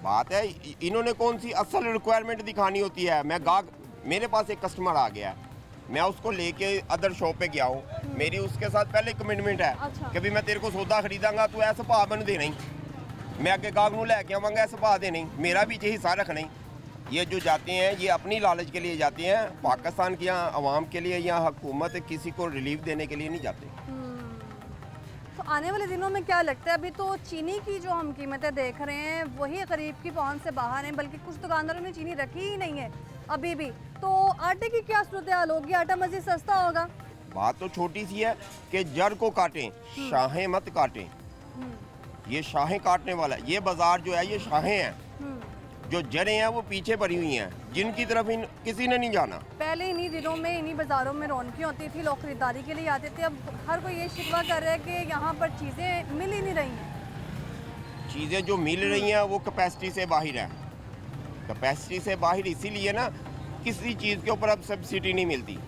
बात है इन्होंने कौन सी असल रिक्वायरमेंट दिखानी होती है। मैं गाहक, मेरे पास एक कस्टमर आ गया है, मैं उसको लेके अदर शॉप पे गया हूँ, मेरी उसके साथ पहले कमिटमेंट है अच्छा। कि भी मैं तेरे को सौदा खरीदांगा तो ऐसा भाव मैंने देना ही, मैं आगे गाहक नूं लैके आवांगा ऐसा भाव देना ही, मेरा भी हिस्सा रखना ही। ये जो जाते हैं ये अपनी लालच के लिए जाते हैं, पाकिस्तान की यहाँ अवाम के लिए या हुकूमत किसी को रिलीफ देने के लिए नहीं जाते। तो आने वाले दिनों में क्या लगता है? अभी तो चीनी की जो हम कीमतें देख रहे हैं वही गरीब की पहुंच से बाहर हैं, बल्कि कुछ दुकानदारों ने चीनी रखी ही नहीं है अभी भी। तो आटे की क्या सूरत हाल होगी? आटा मज़ीद सस्ता होगा? बात तो छोटी सी है कि जड़ को काटें, शाहें मत काटें। ये शाहें काटने वाला है। ये बाजार जो है ये शाहें हैं, जो जड़ें हैं वो पीछे पड़ी हुई हैं, जिनकी तरफ किसी ने नहीं जाना। पहले इन्हीं दिनों में इन्हीं बाज़ारों में रौनकें होती थी, लोग खरीदारी के लिए आते थे। अब हर कोई ये शिकवा कर रहा है कि यहाँ पर चीज़ें मिल ही नहीं रही हैं। चीज़ें जो मिल रही हैं वो कैपेसिटी से बाहर है। कैपेसिटी से बाहर इसीलिए ना, किसी चीज़ के ऊपर अब सब्सिडी नहीं मिलती।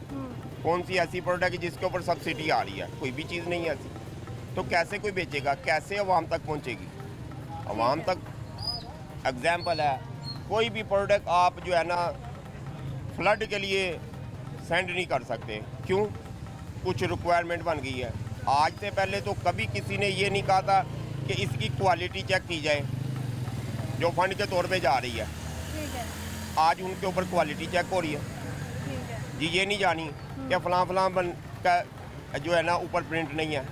कौन सी ऐसी प्रोडक्ट है जिसके ऊपर सब्सिडी आ रही है? कोई भी चीज़ नहीं है ऐसी। तो कैसे कोई बेचेगा? कैसे अवाम तक पहुँचेगी? अवाम तक एग्जाम्पल है, कोई भी प्रोडक्ट आप जो है ना फ्लड के लिए सेंड नहीं कर सकते। क्यों? कुछ रिक्वायरमेंट बन गई है। आज से पहले तो कभी किसी ने ये नहीं कहा था कि इसकी क्वालिटी चेक की जाए जो फंड के तौर पे जा रही है। ठीक है, आज उनके ऊपर क्वालिटी चेक हो रही है। ठीक है। जी, ये नहीं जानी कि फलां फलां बन का जो है ना ऊपर प्रिंट नहीं है।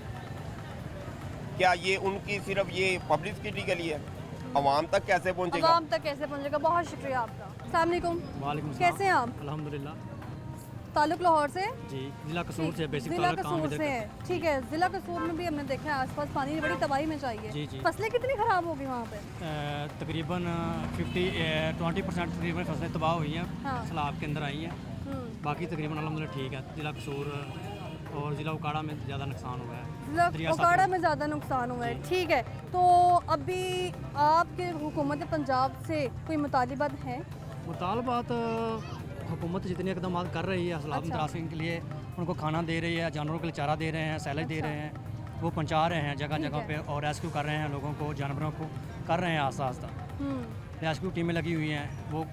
क्या ये उनकी सिर्फ ये पब्लिसिटी के लिए है? अवाम तक कैसे पहुँचेगा? आवाम तक कैसे पहुँचेगा? बहुत शुक्रिया आपका। अस्सलाम वालेकुम। वालेकुम कैसे हैं आप? अल्हम्दुलिल्लाह ताल्लुक लाहौर से? जी, ज़िला कसूर से बेसिक जिला ताल्लुक काम कसूर इधर से का। है। ठीक है, जिला कसूर में भी हमने देखा है आसपास पानी की बड़ी तबाही में चाहिए। जी, जी। फसलें कितनी खराब होगी वहाँ पे? तकरीबन 20% तकरीबन फसलें तबाह हुई हैं, हाँ। सैलाब के अंदर आई हैं। बाकी तकरीबन अल्हम्दुलिल्लाह ठीक है। ज़िला कसूर और ज़िला उकाड़ा में ज़्यादा नुकसान हुआ है। जिला दरिया ओकाड़ा साथ में ज़्यादा नुकसान हुआ है। ठीक है, तो अभी आपके हुकूमत पंजाब से कोई मुतालिबात हैं? मुतालबात हुकूमत जितने इकदाम कर रही है सैलाब अच्छा। मुतासिर के लिए, उनको खाना दे रही है, जानवरों के लिए चारा दे रहे हैं, सैलज दे अच्छा। रहे हैं, वो पहुँचा रहे हैं जगह ठीक जगह है। पे, और रेस्क्यू कर रहे हैं लोगों को, जानवरों को कर रहे हैं आस्ता आस्ता। रेस्क्यू टीमें लगी हुई हैं। वो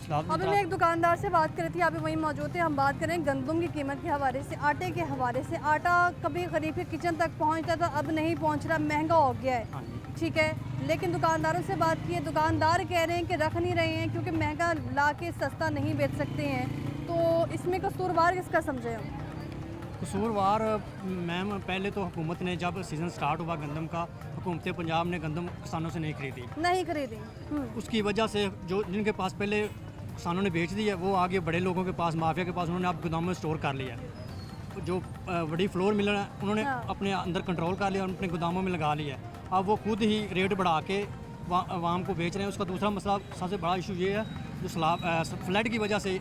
सैलाब अभी मैं एक दुकानदार से बात कर रही थी, अभी वहीं मौजूद थे। हम बात करें गंदम की कीमत के हवाले से, आटे के हवाले से। आटा कभी गरीब के किचन तक पहुंचता था, अब नहीं पहुंच रहा, महंगा हो गया है। हाँ जी। ठीक है, लेकिन दुकानदारों से बात की है, दुकानदार कह रहे हैं कि रख नहीं रहे हैं क्योंकि महंगा ला के सस्ता नहीं बेच सकते हैं। तो इसमें कसूरवार किसका समझे हम? कसूरवार मैम, पहले तो हुकूमत ने जब सीज़न स्टार्ट हुआ गंदम का, हुकूमत पंजाब ने गंदम किसानों से नहीं खरीदी। नहीं खरीदी। उसकी वजह से जो जिनके पास पहले किसानों ने बेच दी है, वो आगे बड़े लोगों के पास, माफिया के पास, उन्होंने अब गोदामों में स्टोर कर लिया है। जो बड़ी फ्लोर मिलर है, उन्होंने हाँ। अपने अंदर कंट्रोल कर लिया और अपने गोदामों में लगा लिया है। अब वो खुद ही रेट बढ़ा के आवाम को बेच रहे हैं। उसका दूसरा मसला, सबसे बड़ा इशू ये है जो फ्लड की वजह से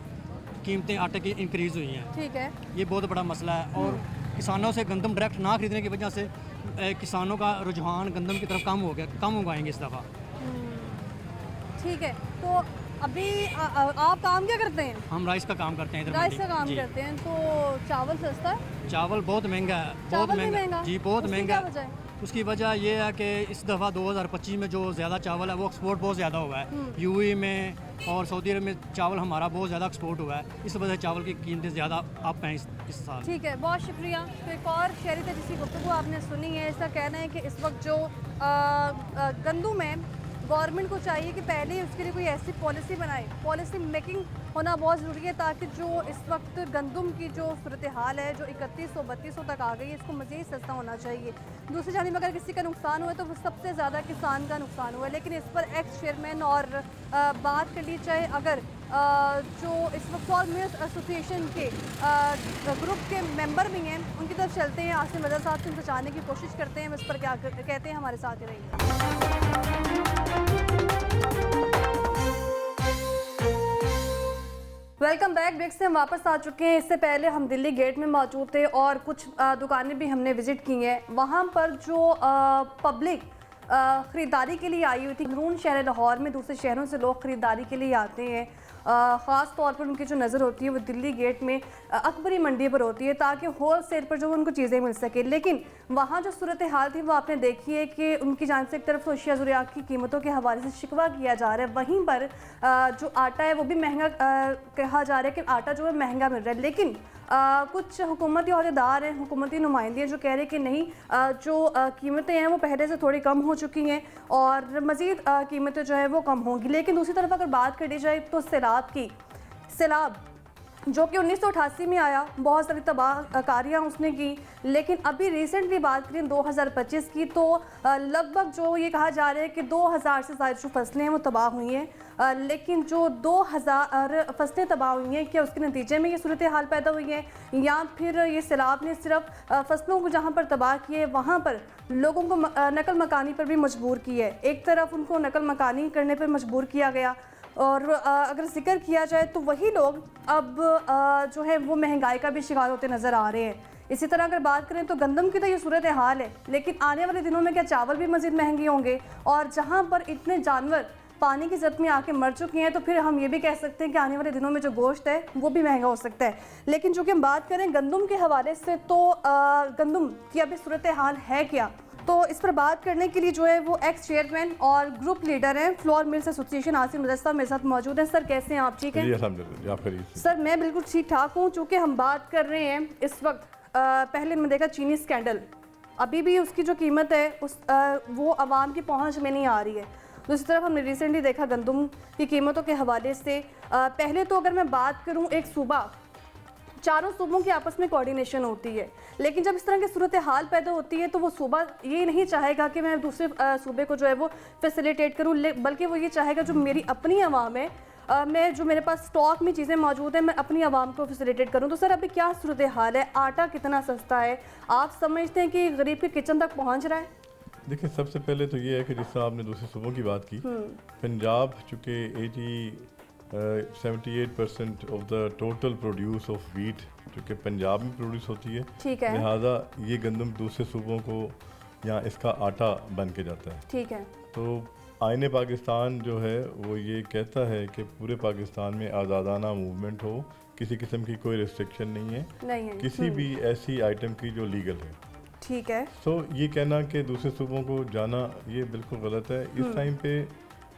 कीमतें आटे की इंक्रीज़ हुई हैं। ठीक है। ये बहुत बड़ा मसला है। और किसानों से गंदम डायरेक्ट ना खरीदने की वजह से किसानों का रुझान गंदम की तरफ कम हो गया, कम उगाएंगे इस दफ़ा। ठीक है, तो अभी आप काम क्या करते हैं? हम राइस का काम करते हैं इधर राइस का मंडी। काम जी। करते हैं, तो चावल सस्ता है? चावल बहुत महंगा है, बहुत चावल भी महंगा महंगा? जी, बहुत उसकी महंगा क्या वजह है। है? उसकी वजह ये है कि इस दफ़ा 2025 में जो ज़्यादा चावल है वो एक्सपोर्ट बहुत ज़्यादा हुआ है। यूएई में और सऊदी अरब में चावल हमारा बहुत ज़्यादा एक्सपोर्ट हुआ है, इस वजह से चावल की कीमतें ज़्यादा अप हैं इस साल। ठीक है, बहुत शुक्रिया। तो एक और शहरी थे जिसकी गुफ्तगू आपने सुनी है, इसका कहना है कि इस वक्त जो गंदम है, गवर्नमेंट को चाहिए कि पहले ही उसके लिए कोई ऐसी पॉलिसी बनाए, पॉलिसी मेकिंग होना बहुत ज़रूरी है, ताकि जो इस वक्त गंदम की जो सूरत हाल है जो 3100-3200 तक आ गई है, इसको मज़ीद सस्ता होना चाहिए। दूसरी जानिब अगर किसी का नुकसान हुआ है तो वो सबसे ज़्यादा किसान का नुकसान हुआ है। लेकिन इस पर एक्स चेयरमैन और बात कर ली चाहे अगर जो इस वक्त फ्लोर मिल्स एसोसिएशन के ग्रुप के मेंबर भी हैं, उनकी तरफ चलते हैं। आसिम रज़ा साहब से उनको जानने की कोशिश करते हैं इस पर क्या कहते हैं। हमारे साथ ही रहिए। Welcome back. ब्रेक से हम वापस आ चुके हैं। इससे पहले हम दिल्ली गेट में मौजूद थे और कुछ दुकानें भी हमने विज़िट की हैं। वहाँ पर जो पब्लिक ख़रीदारी के लिए आई हुई थी, अंदरून शहर लाहौर में दूसरे शहरों से लोग ख़रीदारी के लिए आते हैं। ख़ास तौर पर उनकी जो नज़र होती है वो दिल्ली गेट में अकबरी मंडी पर होती है, ताकि होल सेल पर जो उनको चीज़ें मिल सके। लेकिन वहाँ जो सूरत हाल थी वो आपने देखी है कि उनकी जान से एक तरफ तो अशिया ज़रूरियात की कीमतों के हवाले से शिकवा किया जा रहा है, वहीं पर जो आटा है वो भी महंगा कहा जा रहा है कि आटा जो है महंगा मिल रहा है। लेकिन कुछ हुकूमती अहदेदार हैं, हुकूमती नुमाइंदे जो कह रहे हैं कि नहीं, जो कीमतें हैं वो पहले से थोड़ी कम हो चुकी हैं और मज़ीद कीमतें जो है वो कम होंगी। लेकिन दूसरी तरफ अगर बात करी जाए तो सैलाब जो कि 1988 में आया, बहुत सारी तबाहकारियाँ उसने की। लेकिन अभी रिसेंटली बात करें 2025 की, तो लगभग जो ये कहा जा रहा है कि 2000 से ज़्यादा जो फसलें हैं वो तबाह हुई हैं। लेकिन जो 2000 फसलें तबाह हुई हैं, क्या उसके नतीजे में ये सूरत हाल पैदा हुई है, या फिर ये सैलाब ने सिर्फ फसलों को जहाँ पर तबाह किए वहाँ पर लोगों को नकल मकानी पर भी मजबूर किया है। एक तरफ उनको नकल मकानी करने पर मजबूर किया गया, और अगर जिक्र किया जाए तो वही लोग अब जो है वो महंगाई का भी शिकार होते नज़र आ रहे हैं। इसी तरह अगर बात करें तो गंदम की तो ये सूरत हाल है, लेकिन आने वाले दिनों में क्या चावल भी मज़ीद महंगे होंगे, और जहाँ पर इतने जानवर पानी की ज़द में आके मर चुके हैं, तो फिर हम ये भी कह सकते हैं कि आने वाले दिनों में जो गोश्त है वो भी महंगा हो सकता है। लेकिन जो कि हम बात करें गंदम के हवाले से, तो गंदम की अभी सूरत हाल है क्या, तो इस पर बात करने के लिए जो है वो एक्स चेयरमैन और ग्रुप लीडर हैं floor mills association Asim Raza sahab मेरे साथ मौजूद हैं। सर कैसे हैं आप? ठीक हैं? सर मैं बिल्कुल ठीक ठाक हूँ। चूँकि हम बात कर रहे हैं इस वक्त, पहले मैंने देखा चीनी स्कैंडल, अभी भी उसकी जो कीमत है वो आवाम की पहुँच में नहीं आ रही है। दूसरी तरफ हमने रिसेंटली देखा गंदम की कीमतों के हवाले से, पहले तो अगर मैं बात करूँ एक सूबा, चारों सूबों की आपस में कोऑर्डिनेशन होती है, लेकिन जब इस तरह की सूरत हाल पैदा होती है तो वो सूबा ये नहीं चाहेगा कि मैं दूसरे सूबे को जो है वो फैसिलिटेट करूँ, बल्कि वो ये चाहेगा जो मेरी अपनी आवाम है, मैं जो मेरे पास स्टॉक में चीज़ें मौजूद हैं मैं अपनी आवाम को फैसिलिटेट करूँ। तो सर अभी क्या सूरत हाल है, आटा कितना सस्ता है, आप समझते हैं कि गरीब के किचन तक पहुँच रहा है? देखिए, सबसे पहले तो ये है कि जिस तरह आपने दूसरे सूबों की बात की, पंजाब चूँकि 78% of the total produce of wheat जो कि पंजाब में प्रोड्यूस होती है, ठीक है, लिहाजा ये गंदम दूसरे सूबों को यहाँ इसका आटा बन के जाता है। ठीक है। तो आईने पाकिस्तान जो है वो ये कहता है कि पूरे पाकिस्तान में आज़ादाना मूवमेंट हो, किसी किस्म की कोई रिस्ट्रिक्शन नहीं है किसी भी ऐसी आइटम की जो लीगल है। ठीक है। तो ये कहना कि दूसरे सूबों को जाना ये बिल्कुल गलत है। इस टाइम पे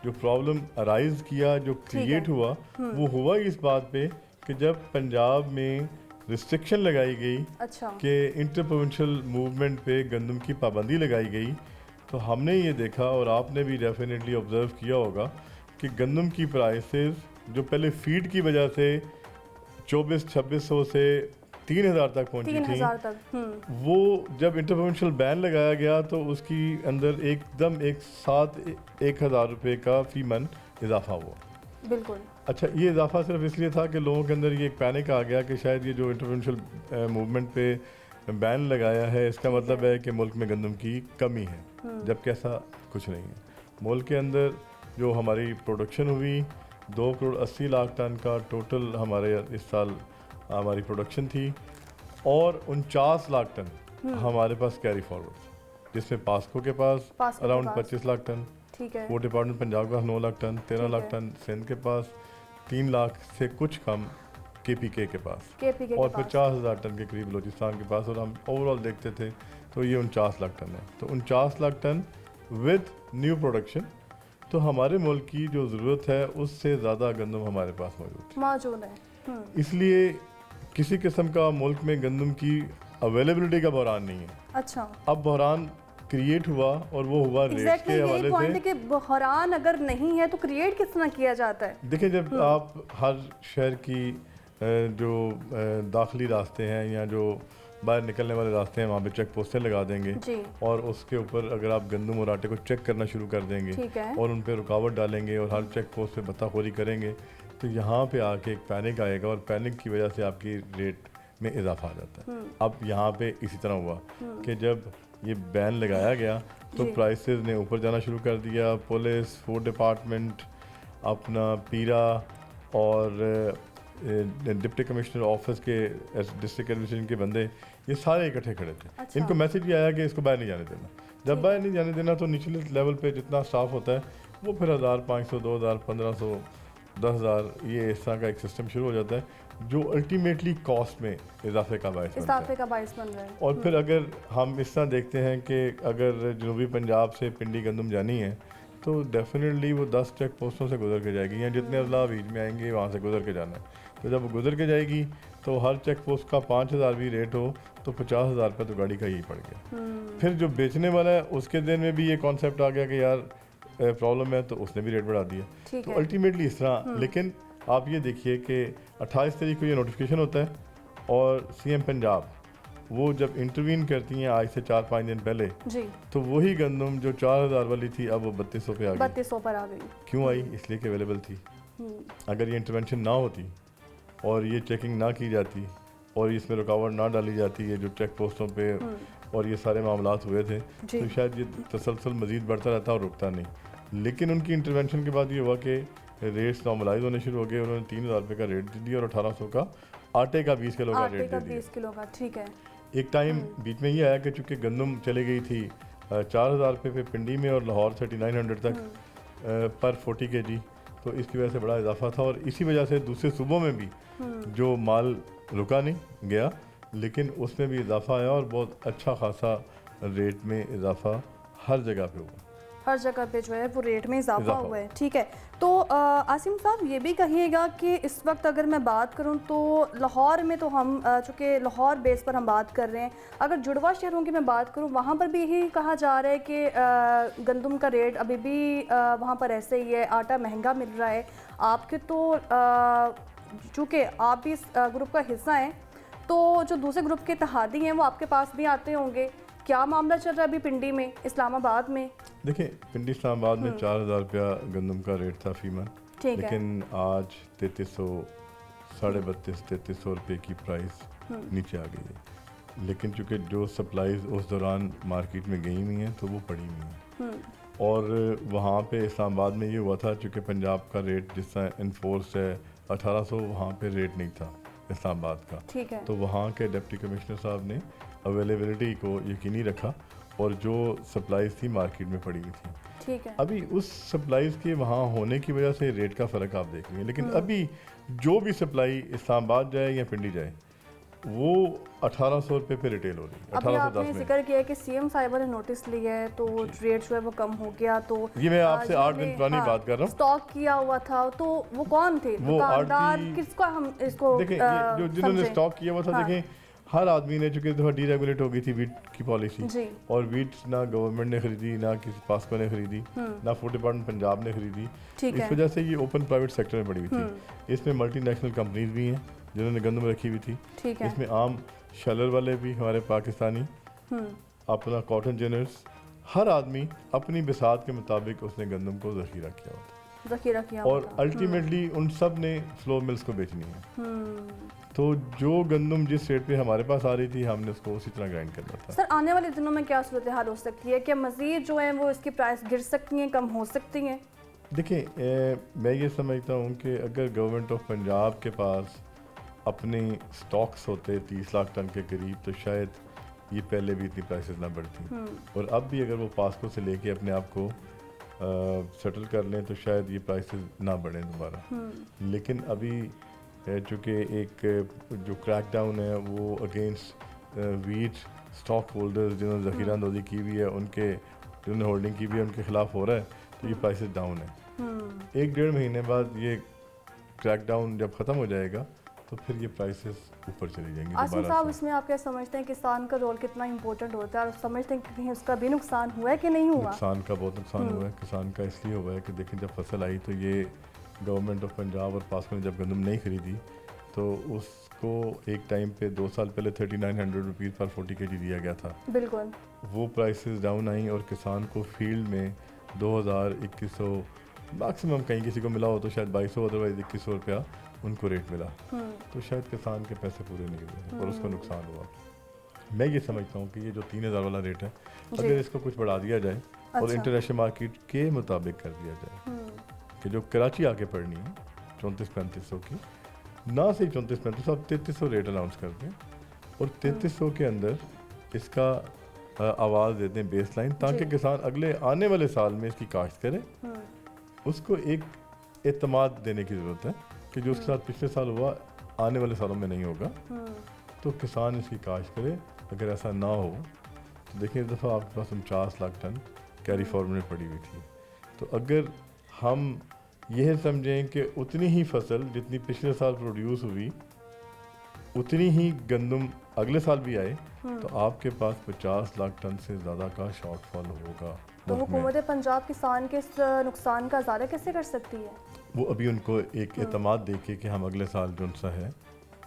जो प्रॉब्लम अराइज किया, जो क्रिएट हुआ, वो हुआ इस बात पे कि जब पंजाब में रिस्ट्रिक्शन लगाई गई, अच्छा, कि इंटर प्रोविंशियल मूवमेंट पे गंदम की पाबंदी लगाई गई, तो तो हमने ये देखा और आपने भी डेफिनेटली ऑब्ज़र्व किया होगा कि गंदम की प्राइसेस जो पहले फीड की वजह से 2400-2600 से 3000 तक पहुंची थी, 3000 तक। वो जब इंटरप्रोविंशियल बैन लगाया गया तो उसकी अंदर एकदम एक साथ 1000 रुपये का फी मन इजाफा हुआ। बिल्कुल। अच्छा, ये इजाफा सिर्फ इसलिए था कि लोगों के अंदर ये एक पैनिक आ गया कि शायद ये जो इंटरप्रोविंशियल मूवमेंट पे बैन लगाया है इसका मतलब है कि मुल्क में गंदम की कमी है, जबकि ऐसा कुछ नहीं है। मुल्क के अंदर जो हमारी प्रोडक्शन हुई 2 करोड़ 80 लाख टन का टोटल हमारे इस साल हमारी प्रोडक्शन थी और 49 लाख टन हमारे पास कैरी फॉरवर्ड, जिसमें पास्को के पास अराउंड 25 लाख टन, ठीक है। वो डिपार्टमेंट पंजाब के पास 9 लाख टन, 13 लाख टन सिंध के पास, 3 लाख से कुछ कम KPK के पास और 50,000 टन के करीब बलूचिस्तान के पास, और हम ओवरऑल देखते थे तो ये 49 लाख टन है। तो 49 lakh ton with new production, तो हमारे मुल्क की जो ज़रूरत है उससे ज़्यादा गंदम हमारे पास मौजूद है। इसलिए किसी किस्म का मुल्क में गंदम की अवेलेबिलिटी का बहरान नहीं है। अच्छा, अब बहरान क्रिएट हुआ और वो हुआ रेट्स के हवाले से। कि बहरान अगर नहीं है तो क्रिएट किस तरह किया जाता है? देखिए, जब आप हर शहर की जो दाखिली रास्ते हैं या जो बाहर निकलने वाले रास्ते हैं वहाँ पे चेक पोस्टें लगा देंगे जी। और उसके ऊपर अगर आप गंदम और आटे को चेक करना शुरू कर देंगे और उन पर रुकावट डालेंगे और हर चेक पोस्ट पे बत्ताखोरी करेंगे तो यहाँ पे आके एक पैनिक आएगा और पैनिक की वजह से आपकी रेट में इजाफा आ जाता है। अब यहाँ पे इसी तरह हुआ कि जब ये बैन लगाया गया तो प्राइसेस ने ऊपर जाना शुरू कर दिया। पुलिस, फूड डिपार्टमेंट, अपना पीरा और डिप्टी कमिश्नर ऑफिस के डिस्ट्रिक्ट एडमिनिस्ट्रेशन के बंदे ये सारे इकट्ठे खड़े थे। अच्छा। इनको मैसेज ये आया कि इसको बाहर नहीं जाने देना। जब बाहर नहीं जाने देना तो निचले लेवल पे जितना स्टाफ होता है वो फिर 1500, 2000, 1500, 10,000 ये इस तरह का एक सिस्टम शुरू हो जाता है जो अल्टीमेटली कॉस्ट में इजाफे का बायस बनता है। और फिर अगर हम इस तरह देखते हैं कि अगर जनूबी पंजाब से पिंडी गंदम जानी है तो डेफिनेटली वो 10 चेक पोस्टों से गुजर के जाएगी या जितने अजला बीच में आएंगे वहाँ से गुजर के जाना है। तो जब वो गुजर के जाएगी तो हर चेक पोस्ट का 5,000 भी रेट हो तो 50,000 रुपये तो गाड़ी का ही पड़ गया। फिर जो बेचने वाला है उसके दिन में भी ये कॉन्सेप्ट आ गया कि यार प्रॉब्लम है तो उसने भी रेट बढ़ा दिया। तो अल्टीमेटली इस तरह। लेकिन आप ये देखिए कि 28 तारीख को ये नोटिफिकेशन होता है और CM पंजाब वो जब इंटरवीन करती हैं आज से 4-5 दिन पहले जी, तो वही गंदम जो 4,000 वाली थी अब वो 3200 पे आ गई। 3200 पर आ गई। क्यों आई? इसलिए कि अवेलेबल थी। अगर ये इंटरवेंशन ना होती और ये चेकिंग ना की जाती और इसमें रुकावट ना डाली जाती है जो चेक पोस्टों पे और ये सारे मामलात हुए थे तो शायद ये तसलसल मज़ीद बढ़ता रहता और रुकता नहीं। लेकिन उनकी इंटरवेंशन के बाद ये हुआ कि रेट्स नॉर्मलाइज होने शुरू हो गए। उन्होंने 3,000 रुपये का रेट दे दिया और 1800 का आटे का 20 किलो का रेट दे दिया। 20 किलो का, ठीक है। एक टाइम बीच में ये आया कि चूँकि गंदम चली गई थी 4,000 रुपये पे पिंडी में और लाहौर 3900 तक पर 40 kg, तो इसकी वजह से बड़ा इजाफा था। और इसी वजह से दूसरे सूबों में भी जो माल रुका नहीं गया लेकिन उसमें भी इजाफा आया और बहुत अच्छा खासा रेट में इजाफा हर जगह पे हुआ। हर जगह पे जो है वो रेट में इजाफा हुआ है, ठीक है। तो आसिम साहब ये भी कहिएगा कि इस वक्त अगर मैं बात करूं तो लाहौर में तो हम चूँकि लाहौर बेस पर हम बात कर रहे हैं, अगर जुड़वा शहरों की मैं बात करूं वहाँ पर भी यही कहा जा रहा है कि गंदम का रेट अभी भी वहाँ पर ऐसे ही है, आटा महंगा मिल रहा है। आपके तो चूँकि आप भी इस ग्रुप का हिस्सा हैं तो जो दूसरे ग्रुप के इत्तेहादी हैं वो आपके पास भी आते होंगे, क्या मामला चल रहा है अभी पिंडी में, इस्लामाबाद में? देखिए, पिंडी इस्लामाबाद में 4,000 रुपया गंदम का रेट था फीमन, लेकिन आज 3300, 3250-3300 रुपये की प्राइस नीचे आ गई है। लेकिन चूँकि जो सप्लाईज उस दौरान मार्केट में गई हुई हैं तो वो पड़ी हुई हैं और वहाँ पे इस्लामाबाद में ये हुआ था चूँकि पंजाब का रेट जिस तरह इन्फोर्स है 1800, वहाँ पे रेट नहीं था इस्लामाबाद का, ठीक है। तो वहाँ के डिप्टी कमिश्नर साहब ने अवेलेबिलिटी को यकीनी रखा और जो सप्लाईज थी मार्केट में पड़ी हुई थी, ठीक है। अभी उस सप्लाईज के वहाँ होने की वजह से रेट का फ़र्क आप देख रहे हैं। लेकिन अभी जो भी सप्लाई इस्लामाबाद जाए या पिंडी जाए वो 1800 रुपये पे रिटेल हो रही है। अभी आपने जिक्र किया है कि CM साहिबा ने नोटिस लिया है तो रेट जो है वो कम हो गया, तो ये मैं आपसे 8 दिन पुरानी बात कर रहा हूँ। स्टॉक किया हुआ था तो वो कौन थे दुकानदार, किसको हम इसको देखें जो जिन्होंने स्टॉक किया हुआ था, देखें हर आदमी ने, चूँकि दफ़ा डीरेगुलेट हो गई थी वीट की पॉलिसी, जी और वीट ना गवर्नमेंट ने खरीदी, ना किसी पास्को ने खरीदी, ना फूड डिपार्टमेंट पंजाब ने खरीदी। ठीक इस है। वजह से ये ओपन प्राइवेट सेक्टर में पड़ी हुई थी। इसमें मल्टीनेशनल कंपनीज भी हैं जिन्होंने गंदम रखी हुई थी। ठीक है। इसमें आम शलर वाले भी हमारे पाकिस्तानी, अपना कॉटन जिनर्स, हर आदमी अपनी बिसात के मुताबिक उसने गंदम को ज़ख़ीरा किया होता है, ज़ख़ीरा किया और होता। अल्टीमेटली उन सब ने फ्लोर मिल्स को बेचनी है। तो जो गंदम जिस रेट पे हमारे पास आ रही थी, हमने उसको उसी तरह ग्राइंड करना था। सर आने वाले दिनों में क्या सूरत हाल हो सकती है? क्या मज़ीद जो है वो इसकी प्राइस गिर सकती हैं, कम हो सकती हैं? देखिए, मैं ये समझता हूँ कि अगर गवर्नमेंट ऑफ पंजाब के पास अपने स्टॉक्स होते 30 लाख टन के करीब, तो शायद ये पहले भी इतनी प्राइसेस ना बढ़ती। और अब भी अगर वो पास्को से लेके अपने आप को सेटल कर लें तो शायद ये प्राइसेस ना बढ़ें दोबारा। लेकिन अभी चूँकि एक जो क्रैकडाउन है वो अगेंस्ट वीट स्टॉक होल्डर्स जिन्होंने ज़ख़ीरा अंदोज़ी की हुई है, उनके जिन्होंने होल्डिंग की हुई है, उनके ख़िलाफ़ हो रहा है, तो ये प्राइसेस डाउन है। 1-1.5 महीने बाद ये क्रैकडाउन जब ख़त्म हो जाएगा तो फिर ये प्राइसेस ऊपर चली जाएंगी आसिम दोबारा साहब, से। इसमें आप क्या समझते हैं किसान का रोल कितना इंपॉर्टेंट होता है, और समझते हैं कि कहीं उसका भी नुकसान हुआ है कि नहीं हुआ? नुकसान का बहुत नुकसान हुआ है। किसान का इसलिए हुआ है कि देखें, जब फसल आई तो ये गवर्नमेंट ऑफ पंजाब और पास्को ने जब गंदम नहीं खरीदी तो उसको एक टाइम पे 2 साल पहले 3900 रुपीज़ पर 40 kg दिया गया था। बिल्कुल। वो प्राइसेस डाउन आई और किसान को फील्ड में 2000-2100 मैक्सिमम, कहीं किसी को मिला हो तो शायद 2200, अदरवाइज 2100 रुपया उनको रेट मिला। तो शायद किसान के पैसे पूरे नहीं हुए और उसको नुकसान हुआ। मैं ये समझता हूँ कि ये जो 3000 वाला रेट है, अगर इसको कुछ बढ़ा दिया जाए और इंटरनेशनल मार्केट के मुताबिक कर दिया जाए कि जो कराची आके पड़नी है 3400-3500 की, ना से 3400-3500, अब 3300 रेट अनाउंस कर दें और 3300 के अंदर इसका आवाज़ देते हैं बेस लाइन, ताकि किसान अगले आने वाले साल में इसकी काश्त करे। उसको एक एतमाद देने की ज़रूरत है कि जो उसके साथ पिछले साल हुआ आने वाले सालों में नहीं होगा, तो किसान इसकी काश्त करे। अगर ऐसा ना हो तो देखिए, इस दफ़ा आपके पास 49 लाख टन कैरी फॉर्म में पड़ी हुई थी। तो अगर हम यह समझें कि उतनी ही फसल जितनी पिछले साल प्रोड्यूस हुई उतनी ही गंदम अगले साल भी आए, तो आपके पास 50 लाख टन से ज़्यादा का शॉर्टफॉल होगा। तो हुकूमत पंजाब किसान के इस नुकसान का ज़्यादा कैसे कर सकती है? वो अभी उनको एक एतमाद देके कि हम अगले साल जो सा है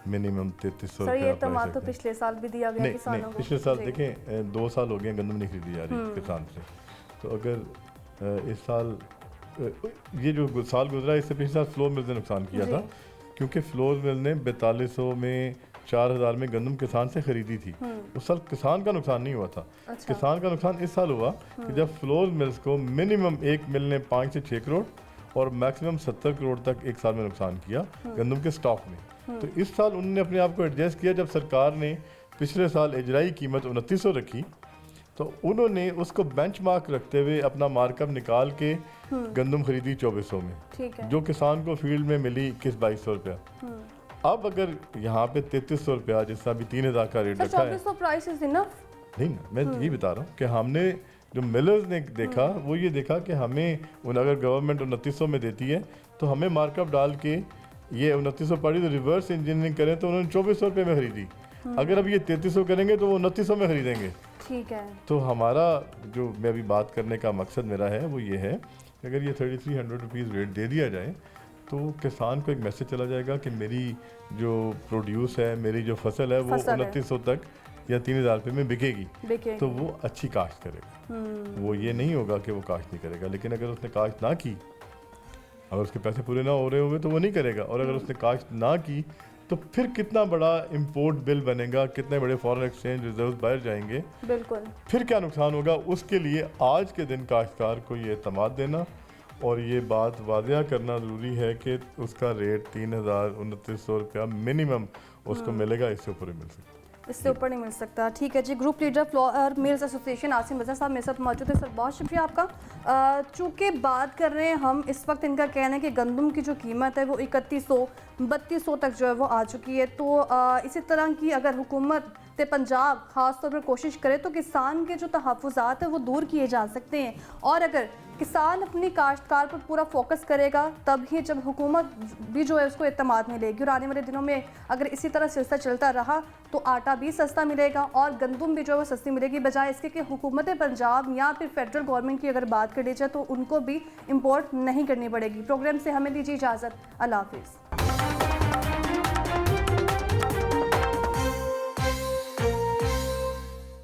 मिनिमम 3300 सर, ये रुपया एतमाद तो पिछले साल भी दिया गया किसानों को। पिछले साल देखें 2 साल हो गए गंदम नहीं खरीदी जा रही किसान से। तो अगर इस साल ये जो साल गुजरा, इससे पिछले साल फ्लोर मिल ने नुकसान किया था, क्योंकि फ्लोर मिल ने 4200 में 4000 में गंदम किसान से खरीदी थी। उस साल किसान का नुकसान नहीं हुआ था। किसान का नुकसान इस साल हुआ कि जब फ्लोर मिल्स को मिनिमम एक मिल ने 5 से 6 करोड़ और मैक्सिमम 70 करोड़ तक एक साल में नुकसान किया गंदम के स्टॉक में। तो इस साल उन्होंने अपने आप को एडजस्ट किया। जब सरकार ने पिछले साल इजराई कीमत 2900 रखी, तो उन्होंने उसको बेंचमार्क रखते हुए अपना मार्कअप निकाल के गंदम खरीदी 2400 में, ठीक है। जो किसान को फील्ड में मिली 21-2200 रुपया। अब अगर यहाँ पे 3300 रुपया, जिसका भी 3000 का रेट रखा है, 2400 प्राइस इज इनफ नहीं ना, मैं ये बता रहा हूँ कि हमने जो मिलर्स ने देखा वो ये देखा कि हमें अगर गवर्नमेंट 2900 में देती है तो हमें मार्कअप डाल के ये 2900 पड़ी, तो रिवर्स इंजीनियरिंग करें तो उन्होंने 2400 रुपये में खरीदी। अगर अब ये 3300 करेंगे तो वो 2900 में खरीदेंगे। ठीक है। तो हमारा जो मैं अभी बात करने का मकसद मेरा है वो ये है कि अगर ये 3300 रुपीज़ रेट दे दिया जाए तो किसान को एक मैसेज चला जाएगा कि मेरी जो प्रोड्यूस है, मेरी जो फसल है वो 2900 तक या 3000 रुपये में बिकेगी, तो वो अच्छी काश्त करेगा। वो ये नहीं होगा कि वो काश्त नहीं करेगा। लेकिन अगर उसने काश्त ना की, अगर उसके पैसे पूरे ना हो रहे होंगे तो वो नहीं करेगा। और अगर उसने काश्त ना की तो फिर कितना बड़ा इंपोर्ट बिल बनेगा, कितने बड़े फॉरेन एक्सचेंज रिजर्व बाहर जाएंगे, बिल्कुल, फिर क्या नुकसान होगा। उसके लिए आज के दिन काश्तकार को ये एतमाद देना और ये बात वादिया करना ज़रूरी है कि उसका रेट 3000-2900 रुपया मिनिमम उसको मिलेगा, इससे ऊपर ही मिल सकता है, इससे ऊपर नहीं मिल सकता। ठीक है जी। Group leader flour mills association Asim Raza sahab मेरे साथ मौजूद है। सर बहुत शुक्रिया आपका। चूँकि बात कर रहे हैं हम, इस वक्त इनका कहना है कि गंदम की जो कीमत है वो 3100-3200 तक जो है वो आ चुकी है। तो इसी तरह की अगर हुकूमत तो पंजाब खास तौर पर कोशिश करे तो किसान के जो तहफ़्फ़ुज़ात है वो दूर किए जा सकते हैं। और अगर किसान अपनी काश्तकार पर पूरा फोकस करेगा तब ही जब हुकूमत भी जो है उसको एतमाद मिलेगी। और आने वाले दिनों में अगर इसी तरह सिलसिला चलता रहा तो आटा भी सस्ता मिलेगा और गंदम भी जो है वो सस्ती मिलेगी, बजाय इसके कि हुकूमत पंजाब या फिर फेडरल गवर्नमेंट की अगर बात कर ली जाए तो उनको भी इम्पोर्ट नहीं करनी पड़ेगी। प्रोग्राम से हमें दीजिए इजाज़त। अल्लाह हाफिज़।